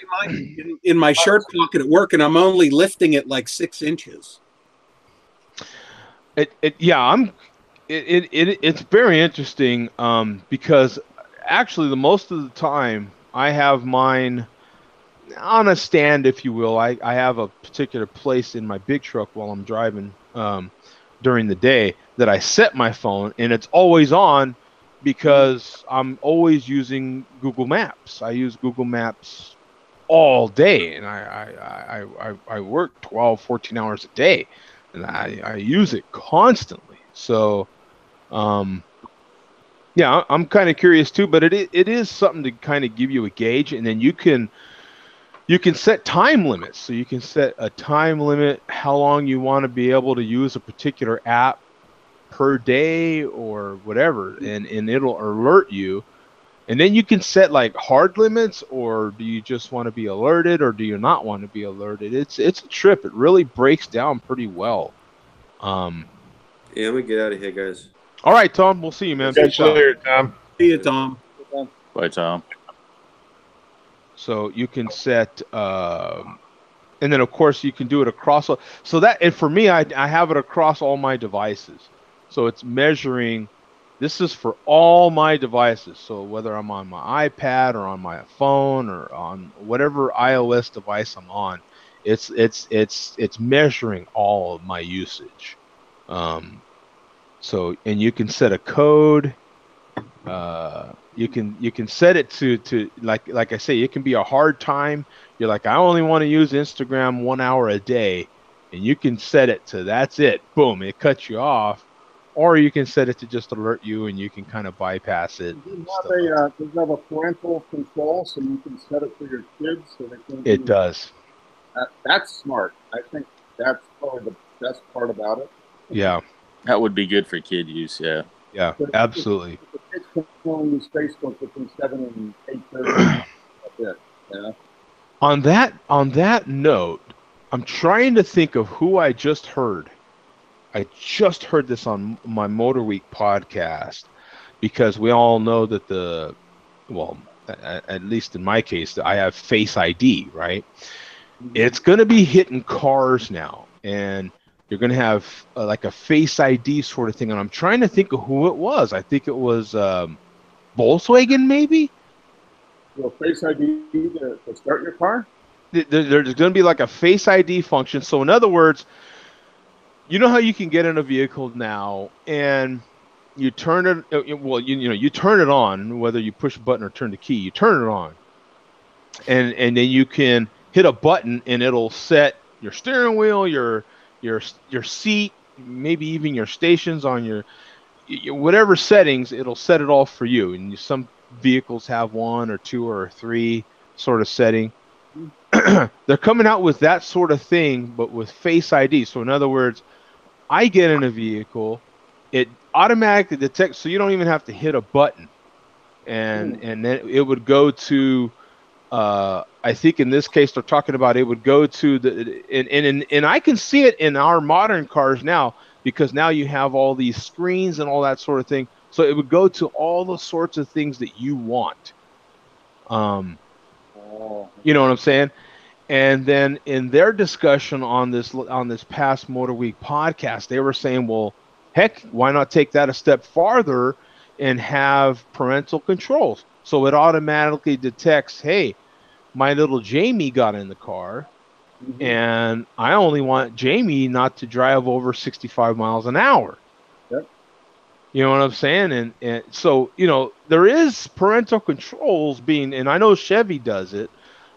In my shirt pocket at work, and I'm only lifting it like 6 inches. It's very interesting because actually the most of the time I have mine on a stand, if you will. I have a particular place in my big truck while I'm driving during the day that I set my phone, and it's always on because I'm always using Google Maps. I use Google Maps all day, and I work 12, 14 hours a day, and I use it constantly. So, yeah, I'm kind of curious too, but it is something to kind of give you a gauge, and then you can set time limits. So you can set a time limit how long you want to be able to use a particular app per day or whatever, and it'll alert you. And then you can set like hard limits, or do you just want to be alerted, or do you not want to be alerted? It's a trip. It really breaks down pretty well. Yeah, I'm gonna get out of here, guys. All right, Tom. We'll see you, man. Catch you later, Tom. See you, Tom. Bye, Tom. So you can set, and then of course you can do it across. So that, and for me, I have it across all my devices. So it's measuring. This is for all my devices. So whether I'm on my iPad or on my phone or on whatever iOS device I'm on, it's measuring all of my usage. So, and you can set a code. You can set it to like I say, it can be a hard time. You're like, I only want to use Instagram 1 hour a day, and you can set it to that's it. Boom, it cuts you off. or you can set it to just alert you, and you can kind of bypass it. Does And it stuff have like that. does it have a parental control so you can set it for your kids so they can It does. That's smart. I think that's probably the best part about it. Yeah. That would be good for kid use. Yeah. Yeah. But Absolutely. if the kids can only use Facebook between 7 and 8:30, that's it. Yeah. On that note, I'm trying to think of who I just heard. I just heard this on my Motor Week podcast, because we all know that at least in my case, I have Face ID, right? It's going to be hitting cars now, and you're going to have like a Face ID sort of thing. And I'm trying to think of who it was. I think it was Volkswagen, maybe. So Face ID to start your car? There's going to be like a Face ID function. So in other words, you know how you can get in a vehicle now and you turn it, well, you turn it on, whether you push a button or turn the key, you turn it on, and then you can hit a button and it'll set your steering wheel, your seat, maybe even your stations on your whatever settings, it'll set it all for you. And some vehicles have 1 or 2 or 3 sort of setting. They're coming out with that sort of thing, but with Face ID. So in other words, I get in a vehicle, it automatically detects, so you don't even have to hit a button, and then it would go to. I think in this case they're talking about it would go to the and I can see it in our modern cars now, because now you have all these screens and all that sort of thing. So it would go to all the sorts of things that you want. You know what I'm saying? And then in their discussion on this past Motor Week podcast, they were saying, well, heck, why not take that a step farther and have parental controls? So it automatically detects, hey, my little Jamie got in the car, and I only want Jamie not to drive over 65 miles an hour. Yep. You know what I'm saying? And so, there is parental controls being, and I know Chevy does it.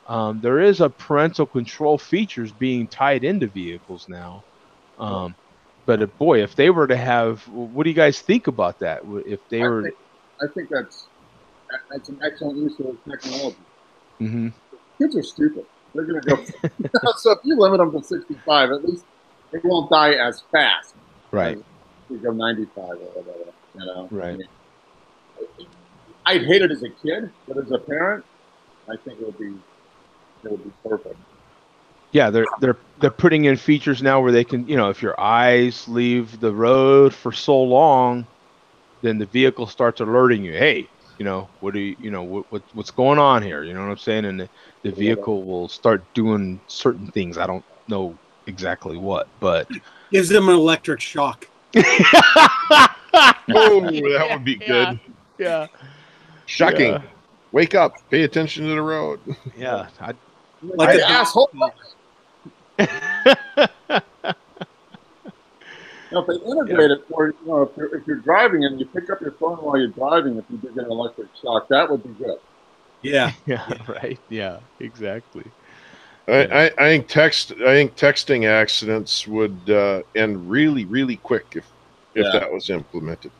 There is a parental control features being tied into vehicles now. But boy, if they were to have, what do you guys think about that? If they were, I think that's an excellent use of technology. Mm-hmm. Kids are stupid. They're going to go. So if you limit them to 65, at least they won't die as fast. Right. As you go 95 or whatever. Right. I mean, I'd hate it as a kid, but as a parent, I think it would be perfect. Yeah, they're putting in features now where they can, if your eyes leave the road for so long, then the vehicle starts alerting you. Hey, what do you, what's going on here? You know what I'm saying? And the vehicle will start doing certain things. I don't know exactly what, but gives them an electric shock. Oh, that would be good. Yeah. Shocking. Yeah. Wake up. Pay attention to the road. Yeah. Like an asshole. Now, if they integrate it for, if you're driving and you pick up your phone while you're driving, if you do get an electric shock, that would be good. Yeah. Yeah. Right. Yeah. Exactly. I think texting accidents would end really, really quick if that was implemented.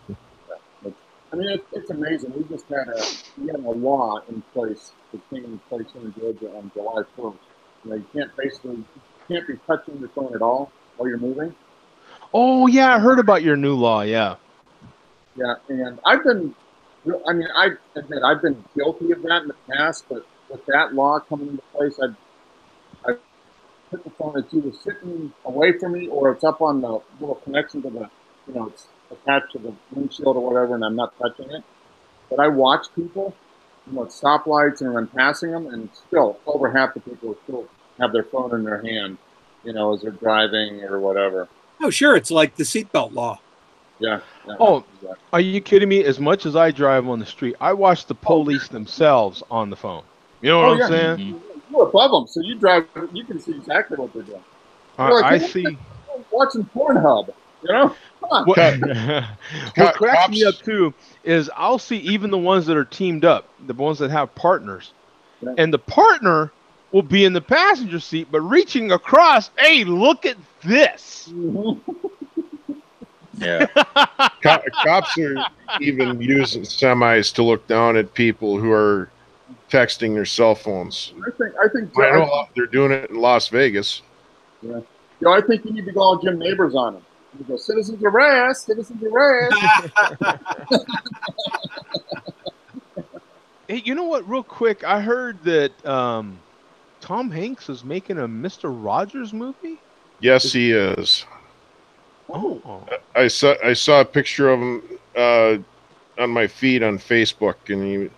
I mean, it's amazing. We just had a law in place that came in place here in Georgia on July 1st. You can't be touching your phone at all while you're moving. Oh yeah, I heard about your new law. Yeah. Yeah, and I admit I've been guilty of that in the past, but with that law coming into place, I put the phone, it's either sitting away from me or it's up on the little connection to the, it's attached to the windshield or whatever, and I'm not touching it. But I watch people, at stoplights and when passing them, and still over half the people still have their phone in their hand, as they're driving or whatever. Oh, sure. It's like the seatbelt law. Yeah. Oh, exactly. Are you kidding me? As much as I drive on the street, I watch the police themselves on the phone. You know what I'm saying? Mm-hmm. You're above them, so you drive. You can see exactly what they're doing. I see. Watching Pornhub, Come on. What cracks me up too is I'll see even the ones that are teamed up, the ones that have partners, and the partner will be in the passenger seat, but reaching across. Hey, look at this. Yeah. Cops are even using semis to look down at people who are texting their cell phones. I think I know they're doing it in Las Vegas. Yeah. I think you need to go all Jim Neighbors on him. You go, citizens arrest, citizens arrest. Hey, you know what? Real quick, I heard that Tom Hanks is making a Mr. Rogers movie. Yes, he is. Oh, I saw a picture of him on my feed on Facebook, and he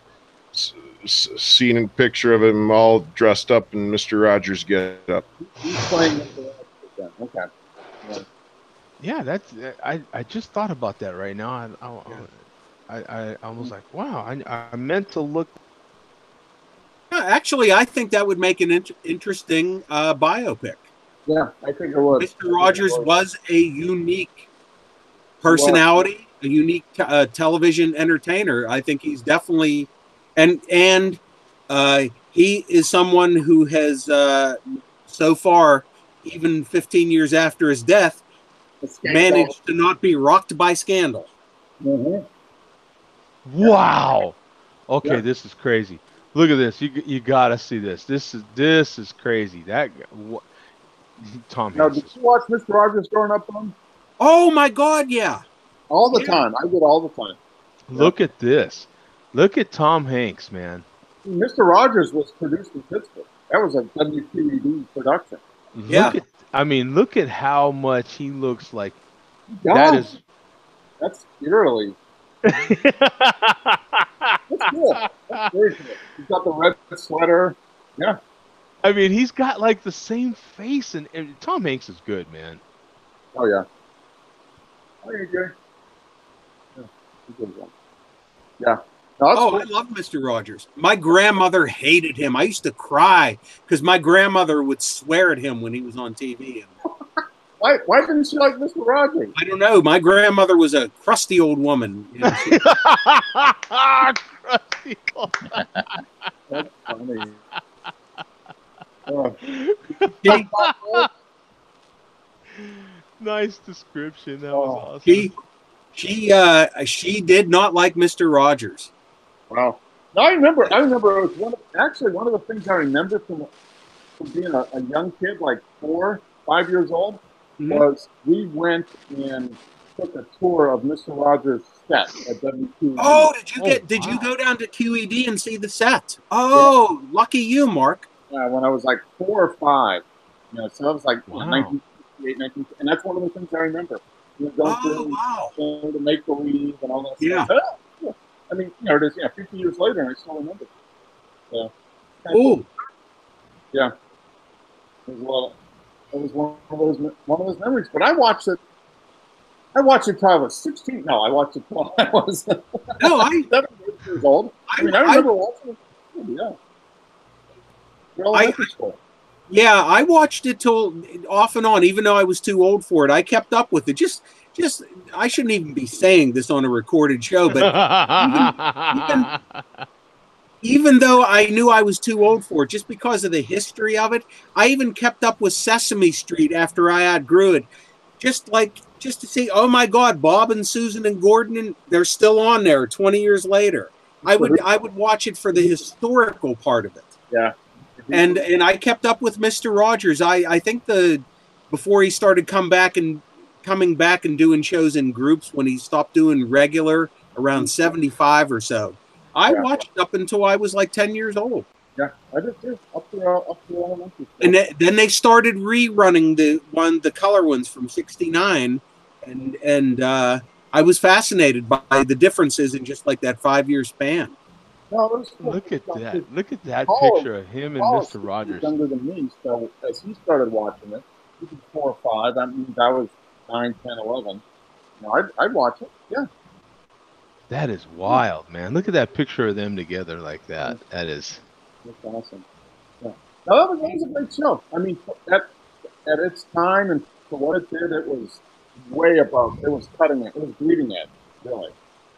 seen a picture of him all dressed up in Mr. Rogers get up. He's playing Mr. Rogers then. Okay. yeah. That's I just thought about that right now. I was like, wow. I meant to look. Actually, I think that would make an interesting biopic. Yeah, I think it would. Mr. Rogers was a unique personality, a unique television entertainer. I think he's definitely, and he is someone who has so far, even 15 years after his death, managed to not be rocked by scandal. Mm-hmm. Wow. Okay, this is crazy. Look at this. You gotta see this. This is crazy. Tom Hanks. Now, did you watch Mr. Rogers growing up on? Oh my God, yeah. All the time. I did all the time. Look at this. Look at Tom Hanks, man. Mr. Rogers was produced in Pittsburgh. That was a WQED production. Yeah. Look at how much he looks like. That's eerily. That's cool. That's very cool. He's got the red sweater. Yeah. He's got like the same face, and Tom Hanks is good, man. Oh yeah. Oh, you're good. Yeah. No, I love Mr. Rogers. My grandmother hated him. I used to cry because my grandmother would swear at him when he was on TV. Why didn't she like Mr. Rogers? I don't know. My grandmother was a crusty old woman. Crusty old. That's funny. Nice description. That was awesome. She did not like Mr. Rogers. Wow. No, I remember it was one of the things I remember from being a young kid, like 4, 5 years old, was we went and took a tour of Mr. Rogers' set at WQED. Oh, did you go down to QED and see the set? Oh, yeah. Lucky you, Mark. When I was like 4 or 5. So that was like 1968, and that's one of the things I remember. The make-believe and all that stuff. Yeah. It is 50 years later, and I still remember. So, yeah. It was one of those memories. But I watched it until I was 16. No, I watched it until I was 7 years old. I remember watching it. Yeah. Yeah, I watched it till off and on, even though I was too old for it. I kept up with it. Just I shouldn't even be saying this on a recorded show, but even though I knew I was too old for it, just because of the history of it, I even kept up with Sesame Street after I outgrew it, just to see. Oh my God, Bob and Susan and Gordon, and they're still on there 20 years later. I would watch it for the historical part of it. Yeah. And I kept up with Mr. Rogers. I think before he started coming back and doing shows in groups, when he stopped doing regular around 75 or so. I watched up until I was like 10 years old. Yeah, I did too. Up to elementary school. And then they started rerunning the color ones from '69, and I was fascinated by the differences in just like that 5-year span. No, look at that! Look at that picture of him and Mr. Rogers. Younger than me, so as he started watching it, he was 4 or 5. That means I was 9, 10, 11. I'd watch it. Yeah. That is wild, man. Look at that picture of them together like that. That's awesome. Yeah. No, that was a great show. At its time and for what it did, it was way above. It was cutting it. It was bleeding edge, really.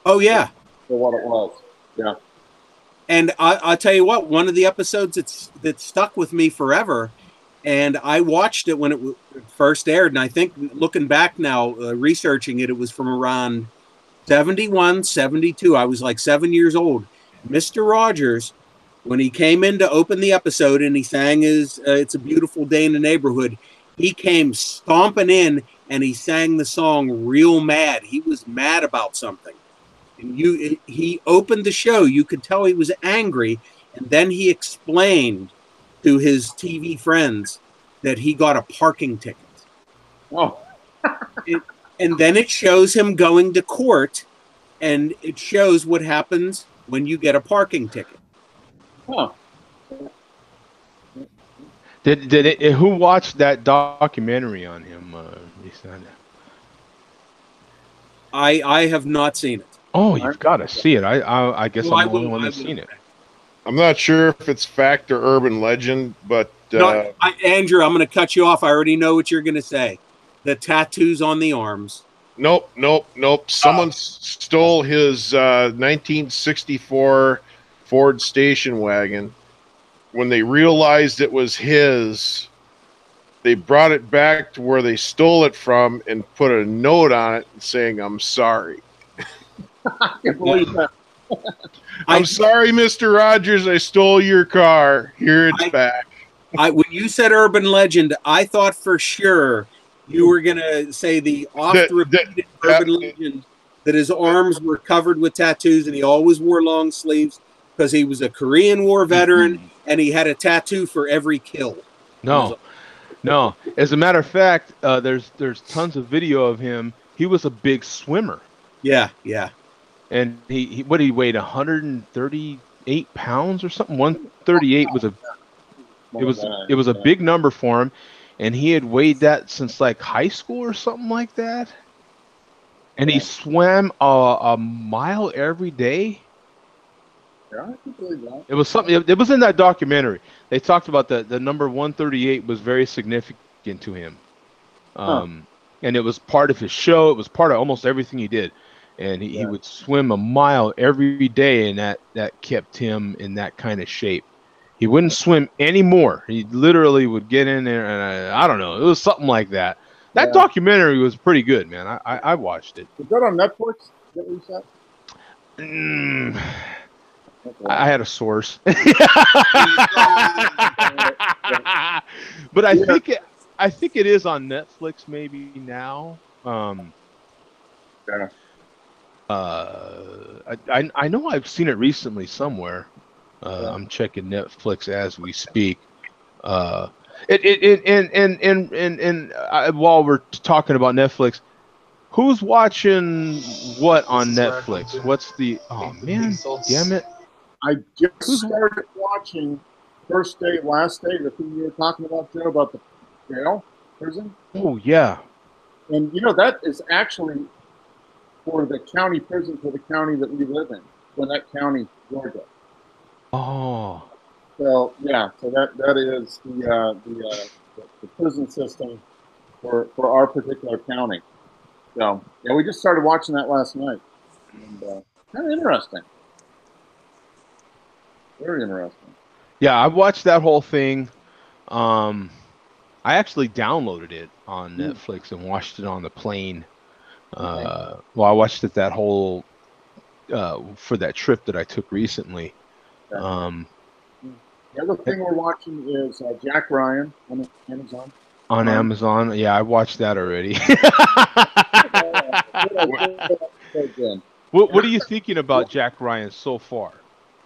Oh yeah. For what it was. Yeah. And I'll tell you what, one of the episodes that stuck with me forever And I watched it when it first aired. And I think looking back now, researching it, it was from around 71, 72. I was like 7 years old. Mr. Rogers, when he came in to open the episode and he sang his It's a Beautiful Day in the Neighborhood, he came stomping in and he sang the song real mad. He was mad about something. And he opened the show. You could tell he was angry. And then he explained to his TV friends that he got a parking ticket. Oh, And then it shows him going to court, and it shows what happens when you get a parking ticket. huh. Who watched that documentary on him? Lisa? I have not seen it. Oh, you've got to see it. I guess Well, I'm the only one that's seen it. I'm not sure if it's fact or urban legend, but No, Andrew, I'm going to cut you off. I already know what you're going to say. The tattoos on the arms. nope. Someone stole his 1964 Ford station wagon. When they realized it was his, they brought it back to where they stole it from and put a note on it saying, "I'm sorry." I can't believe that. I'm sorry, Mr. Rogers, I stole your car. Here it's back. When you said urban legend, I thought for sure you were going to say the oft-repeated urban legend that his arms were covered with tattoos and he always wore long sleeves because he was a Korean War veteran and he had a tattoo for every kill. No. As a matter of fact, there's tons of video of him. He was a big swimmer. Yeah. And he what did he weighed 138 pounds or something? 138 was it was a big number for him, and he had weighed that since like high school or something like that. And he swam a mile every day. Yeah, I can believe that. It was something. It was in that documentary. They talked about the number 138 was very significant to him, and it was part of his show. It was part of almost everything he did. And he would swim a mile every day, and that kept him in that kind of shape. He wouldn't swim anymore. He literally would get in there, and I don't know. It was something like that. That documentary was pretty good, man. I watched it. Is that on Netflix? Is that what you said? I had a source, but I think it is on Netflix maybe now. I know I've seen it recently somewhere. I'm checking Netflix as we speak. While we're talking about Netflix, who's watching what on Netflix? What's the? Oh man, damn it! I just started watching First Day, Last Day, the thing you were talking about, Joe, about the jail, prison. Oh yeah. And you know that is actually for the county prison for the county that we live in, Gwinnett County, Georgia. Oh. So yeah, so that is the prison system for our particular county. So yeah, we just started watching that last night, and kind of interesting. Very interesting. Yeah, I watched that whole thing. I actually downloaded it on Netflix and watched it on the plane. Well, I watched it that whole for that trip that I took recently. The other thing we're watching is Jack Ryan on Amazon. On Amazon, yeah, I watched that already. What are you thinking about Jack Ryan so far?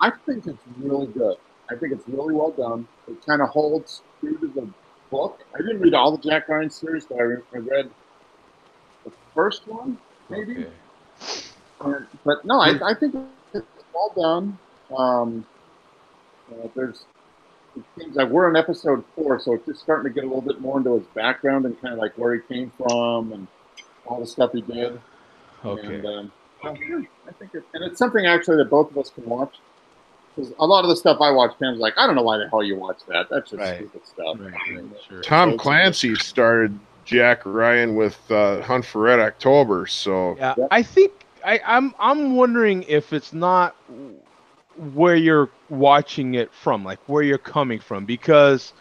I think it's really good. I think it's really well done. It kind of holds true to the book. I didn't read all the Jack Ryan series, but I read the first one, maybe. Okay. But no, I think it's well done. It seems like we're on episode 4, so it's just starting to get a little bit more into his background and kind of like where he came from and all the stuff he did. Okay. And, I think it's something actually that both of us can watch. Because a lot of the stuff I watch, Pam's like, I don't know why the hell you watch that. That's just stupid stuff. Right. Sure. Tom Clancy started Jack Ryan with Hunt for Red October. So yeah, I think I'm wondering if it's not where you're watching it from, like where you're coming from, because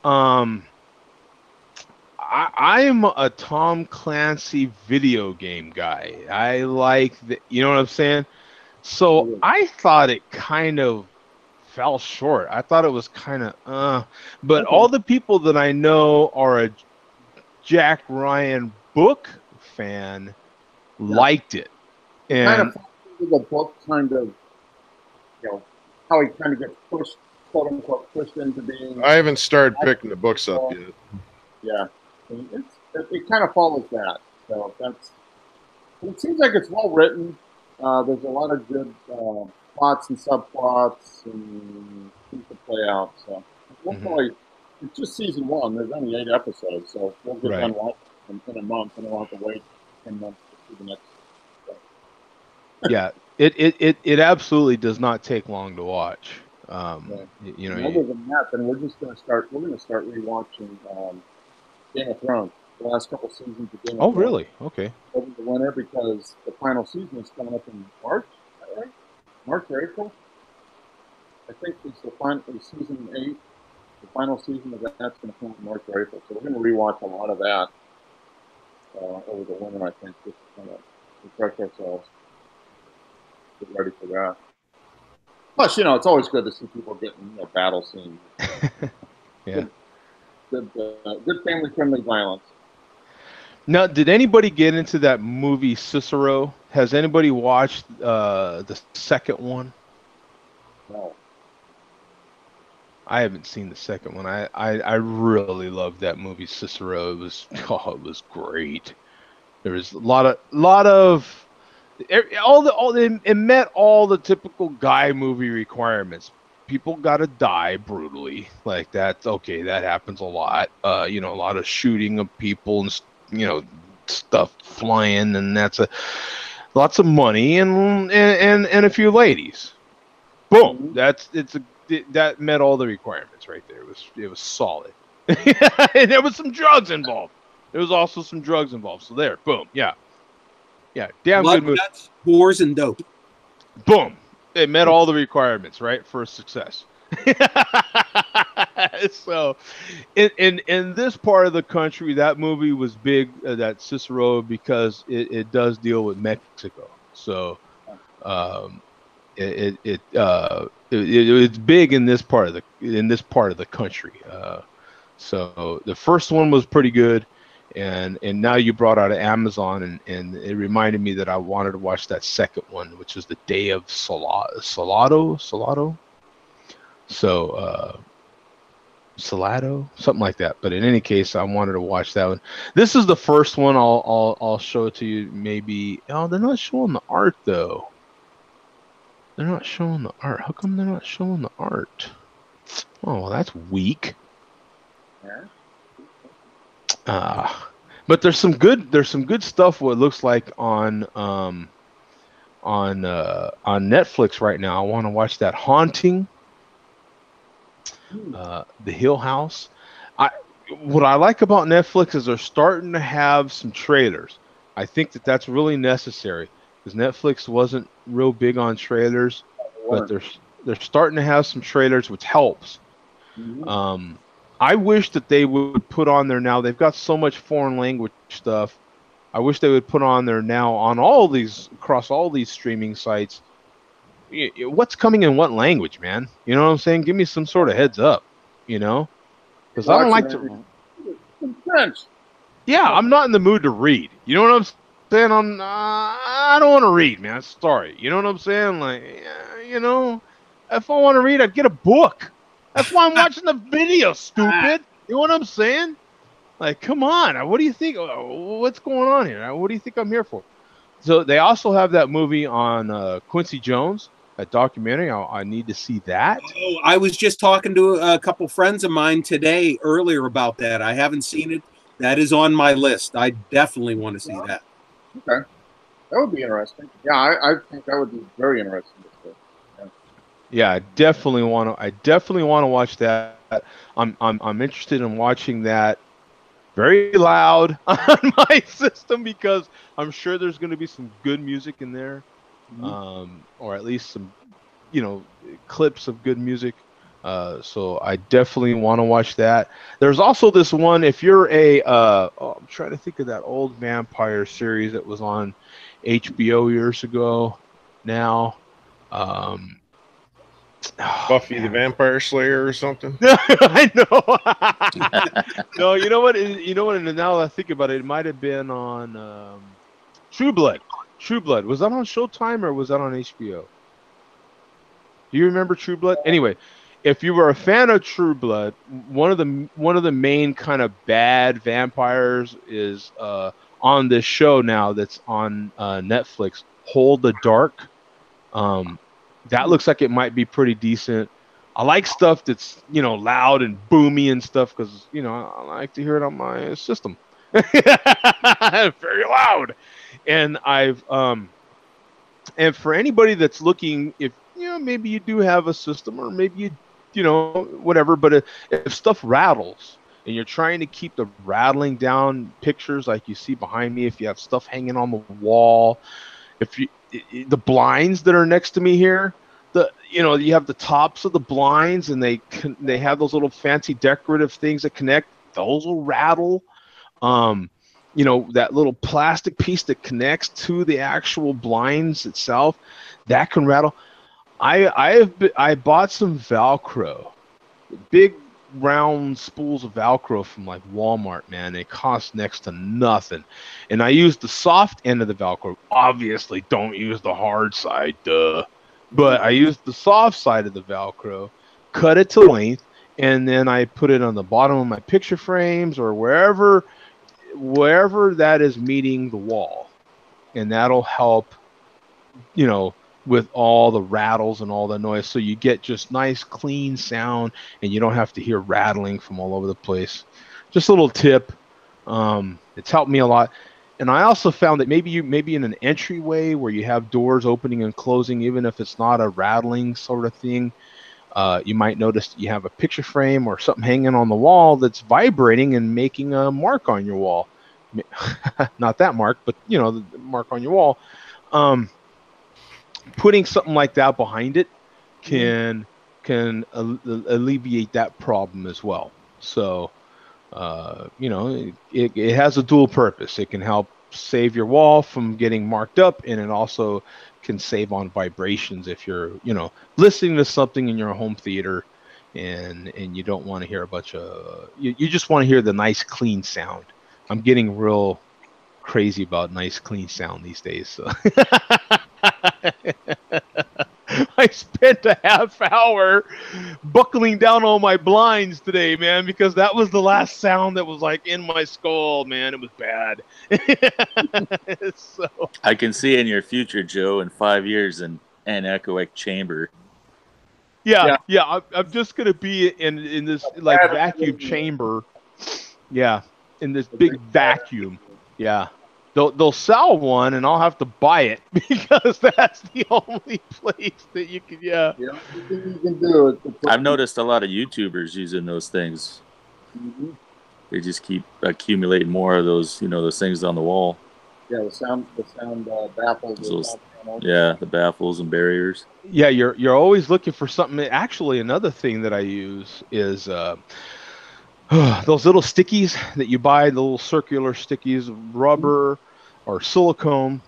I'm a Tom Clancy video game guy. I like the, you know what I'm saying? So I thought it kind of fell short. I thought it was kind of but Okay. all the people that I know are a Jack Ryan book fan liked it. Kind And of falls into the book, kind of, you know, how he kind of gets pushed, quote unquote, pushed into being. I haven't started picking the books up yet. Yeah, it kind of follows that. So that's. It seems like it's well written. There's a lot of good plots and subplots and things to play out. So hopefully, it's just season 1. There's only 8 episodes, so we'll get done watching in a month, and we'll have to wait 10 months to see the next. yeah, it absolutely does not take long to watch. You know, other than that, then we're just going to start. We're going to start rewatching Game of Thrones. The last couple seasons of Game of Thrones. Oh, really? Okay. Over the winter, because the final season is coming up in March. Is that right? March or April? I think it's the final season 8. The final season of that's going to come in March or April. So we're going to rewatch a lot of that over the winter. I think just to kind of refresh ourselves, get ready for that. Plus, you know, it's always good to see people getting battle scenes. Yeah. Good family-friendly violence. Now, did anybody get into that movie Cicero? Has anybody watched the second one? No. I haven't seen the second one. I really loved that movie Cicero. It was great. There was a lot of it met all the typical guy movie requirements. People got to die brutally, like that's okay. That happens a lot. You know, a lot of shooting of people and stuff flying, and that's lots of money and a few ladies. Boom. That met all the requirements right there. It was solid. And there was some drugs involved. There was also some drugs involved. So there, boom, yeah, damn Blood, good movie. guts, whores, and dope. Boom. It met all the requirements, right, for success. So, in this part of the country, that movie was big, that Cicero, because it does deal with Mexico. So, it's big in this part of the country. So the first one was pretty good, and now you brought out Amazon, and it reminded me that I wanted to watch that second one, which is the Day of Salado. So Salado, something like that. But in any case, I wanted to watch that one. This is the first one. I'll show it to you. Maybe. Oh, they're not showing the art though. They're not showing the art. How come they're not showing the art? Oh, well, that's weak. But there's some good stuff. What it looks like on Netflix right now. I want to watch that Haunting, the Hill House. What I like about Netflix is they're starting to have some trailers. I think that's really necessary, because Netflix wasn't real big on trailers, but they're starting to have some trailers, which helps. I wish that they would put on there now. They've got so much foreign language stuff. I wish they would put on there now on across all these streaming sites. What's coming in what language, man? You know what I'm saying? Give me some sort of heads up, because I don't like to. French. Yeah, I'm not in the mood to read. You know what I'm saying? I don't want to read, man. Sorry. You know what I'm saying? Like, if I want to read, I'd get a book. That's why I'm watching the video, stupid. You know what I'm saying? Like, come on. What do you think? What's going on here? What do you think I'm here for? So they also have that movie on Quincy Jones, that documentary. I need to see that. Oh, I was just talking to a couple friends of mine earlier about that. I haven't seen it. That is on my list. I definitely want to see that. Okay, that would be interesting. Yeah, I think that would be very interesting to see. Yeah, I definitely want to watch that. I'm interested in watching that very loud on my system, because I'm sure there's going to be some good music in there, or at least some, clips of good music. So I definitely want to watch that. There's also this one, if you're I'm trying to think of that old vampire series that was on HBO years ago now. Um, oh, Buffy the man. Vampire Slayer or something. I know. No, you know what? You know what? And now that I think about it, it might have been on True Blood. True Blood. Was that on Showtime or was that on HBO? Do you remember True Blood? Anyway, if you were a fan of True Blood, one of the main kind of bad vampires is on this show now that's on Netflix. Hold the Dark. Um, that looks like it might be pretty decent. I like stuff that's loud and boomy and stuff because I like to hear it on my system. Very loud, and and for anybody that's looking, if maybe you do have a system or maybe whatever, but if stuff rattles and you're trying to keep the rattling down pictures like you see behind me, if you have stuff hanging on the wall, if you the blinds that are next to me here, you have the tops of the blinds and they have those little fancy decorative things that connect, those will rattle. um that little plastic piece that connects to the actual blinds itself, that can rattle. I bought some Velcro, big round spools of Velcro from like Walmart, man. They cost next to nothing. And I used the soft end of the Velcro. Obviously, don't use the hard side, duh. But I used the soft side of the Velcro, cut it to length, and then I put it on the bottom of my picture frames or wherever that is meeting the wall. And that'll help, you know, with all the rattles and all the noise. So you get just nice, clean sound and you don't have to hear rattling from all over the place. Just a little tip. It's helped me a lot. And I also found that maybe in an entryway where you have doors opening and closing, even if it's not a rattling sort of thing, you might notice you have a picture frame or something hanging on the wall that's vibrating and making a mark on your wall. Not that mark, but the mark on your wall. Putting something like that behind it can alleviate that problem as well. So it has a dual purpose. It can help save your wall from getting marked up, and it also can save on vibrations if you're listening to something in your home theater and you don't want to hear a bunch of you just want to hear the nice clean sound. I'm getting real crazy about nice clean sound these days, so I spent a half hour buckling down all my blinds today, man, because that was the last sound that was like in my skull, man. It was bad. So I can see in your future, Joe, in 5 years in an echoic chamber. Yeah. I'm just gonna be in this like vacuum chamber. Yeah, in this big vacuum. Yeah. They'll sell one, and I'll have to buy it because that's the only place that you can. Yeah. The only thing you can do is I've noticed a lot of YouTubers using those things. Mm-hmm. They just keep accumulating more of those, those things on the wall. Yeah, the sound baffles. The baffles and barriers. Yeah, you're always looking for something. Actually, another thing that I use is those little stickies that you buy, the little circular stickies, rubber or silicone.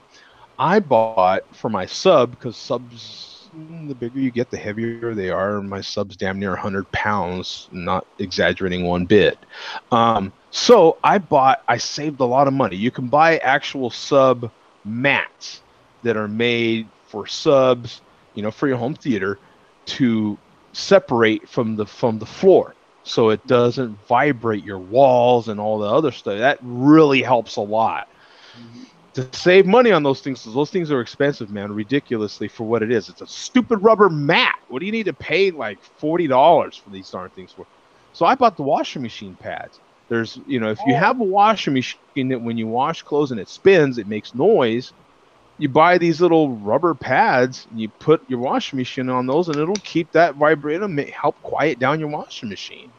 I bought for my sub, because subs, the bigger you get, the heavier they are. And my sub's damn near 100 pounds, not exaggerating one bit. So I saved a lot of money. You can buy actual sub mats that are made for subs, for your home theater, to separate from the floor, so it doesn't vibrate your walls and all the other stuff. That really helps a lot. To save money on those things, because those things are expensive, man, ridiculously for what it is. It's a stupid rubber mat. What do you need to pay like $40 for these darn things for? So I bought the washing machine pads. There's, if you have a washing machine that when you wash clothes and it spins, it makes noise, you buy these little rubber pads and you put your washing machine on those, and it'll keep that vibrating, help quiet down your washing machine.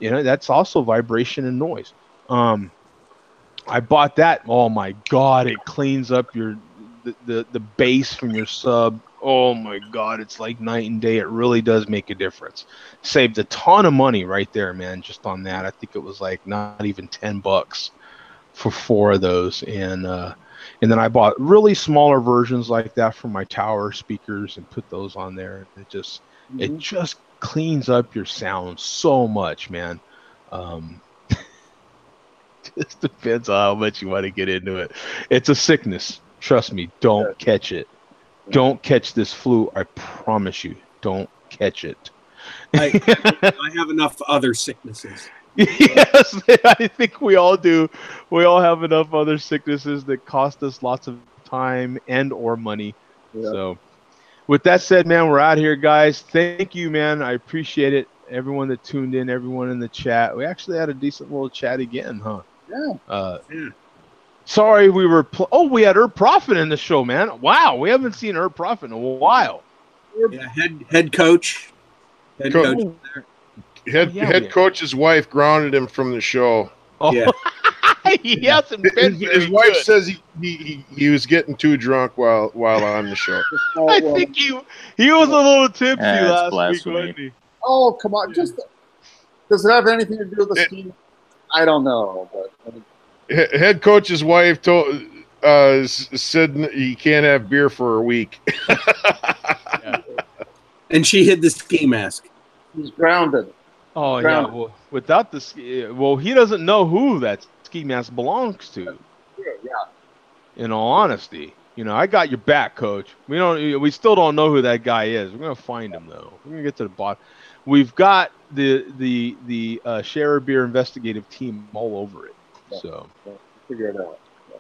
That's also vibration and noise. I bought that. Oh my God, it cleans up the bass from your sub oh my God, it's like night and day. It really does make a difference. Saved a ton of money right there, man, just on that. I think it was like not even $10 for 4 of those. And then I bought really smaller versions like that for my tower speakers and put those on there. It just cleans up your sound so much, man. Just depends on how much you want to get into it. It's a sickness. Trust me. Don't catch it. Don't catch this flu. I promise you. Don't catch it. I have enough other sicknesses. Yes, I think we all do. We all have enough other sicknesses that cost us lots of time and or money. Yeah. So with that said, man, we're out here, guys. Thank you, man. I appreciate it. Everyone that tuned in, everyone in the chat. We actually had a decent little chat again, huh? Yeah. Sorry, we were. We had Herb Profit in the show, man. Wow, we haven't seen Herb Profit in a while. Yeah, head coach. Head coach. Head coach's wife grounded him from the show. Oh, Yeah. he hasn't been very his wife good. says he was getting too drunk while on the show. I think he was a little tipsy That's last week, blasphemy. wasn't he? Oh, come on. Just does it have anything to do with the scheme? I don't know, but Head coach's wife said he can't have beer for a week. And she hid the ski mask. he's grounded. Oh Grounded. yeah. Well, without the ski, he doesn't know who that ski mask belongs to. Yeah. In all honesty, I got your back, Coach. We still don't know who that guy is. We're gonna find him though. We're gonna get to the bottom. We've got the Share a Beer investigative team all over it. So Figure it out.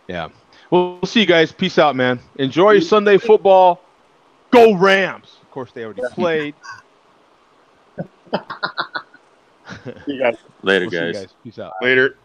yeah. We'll see you guys. Peace out, man. Enjoy your Sunday football. Go Rams. Of course, they already played. You guys. Later, We'll see you guys. guys. Peace out. Later.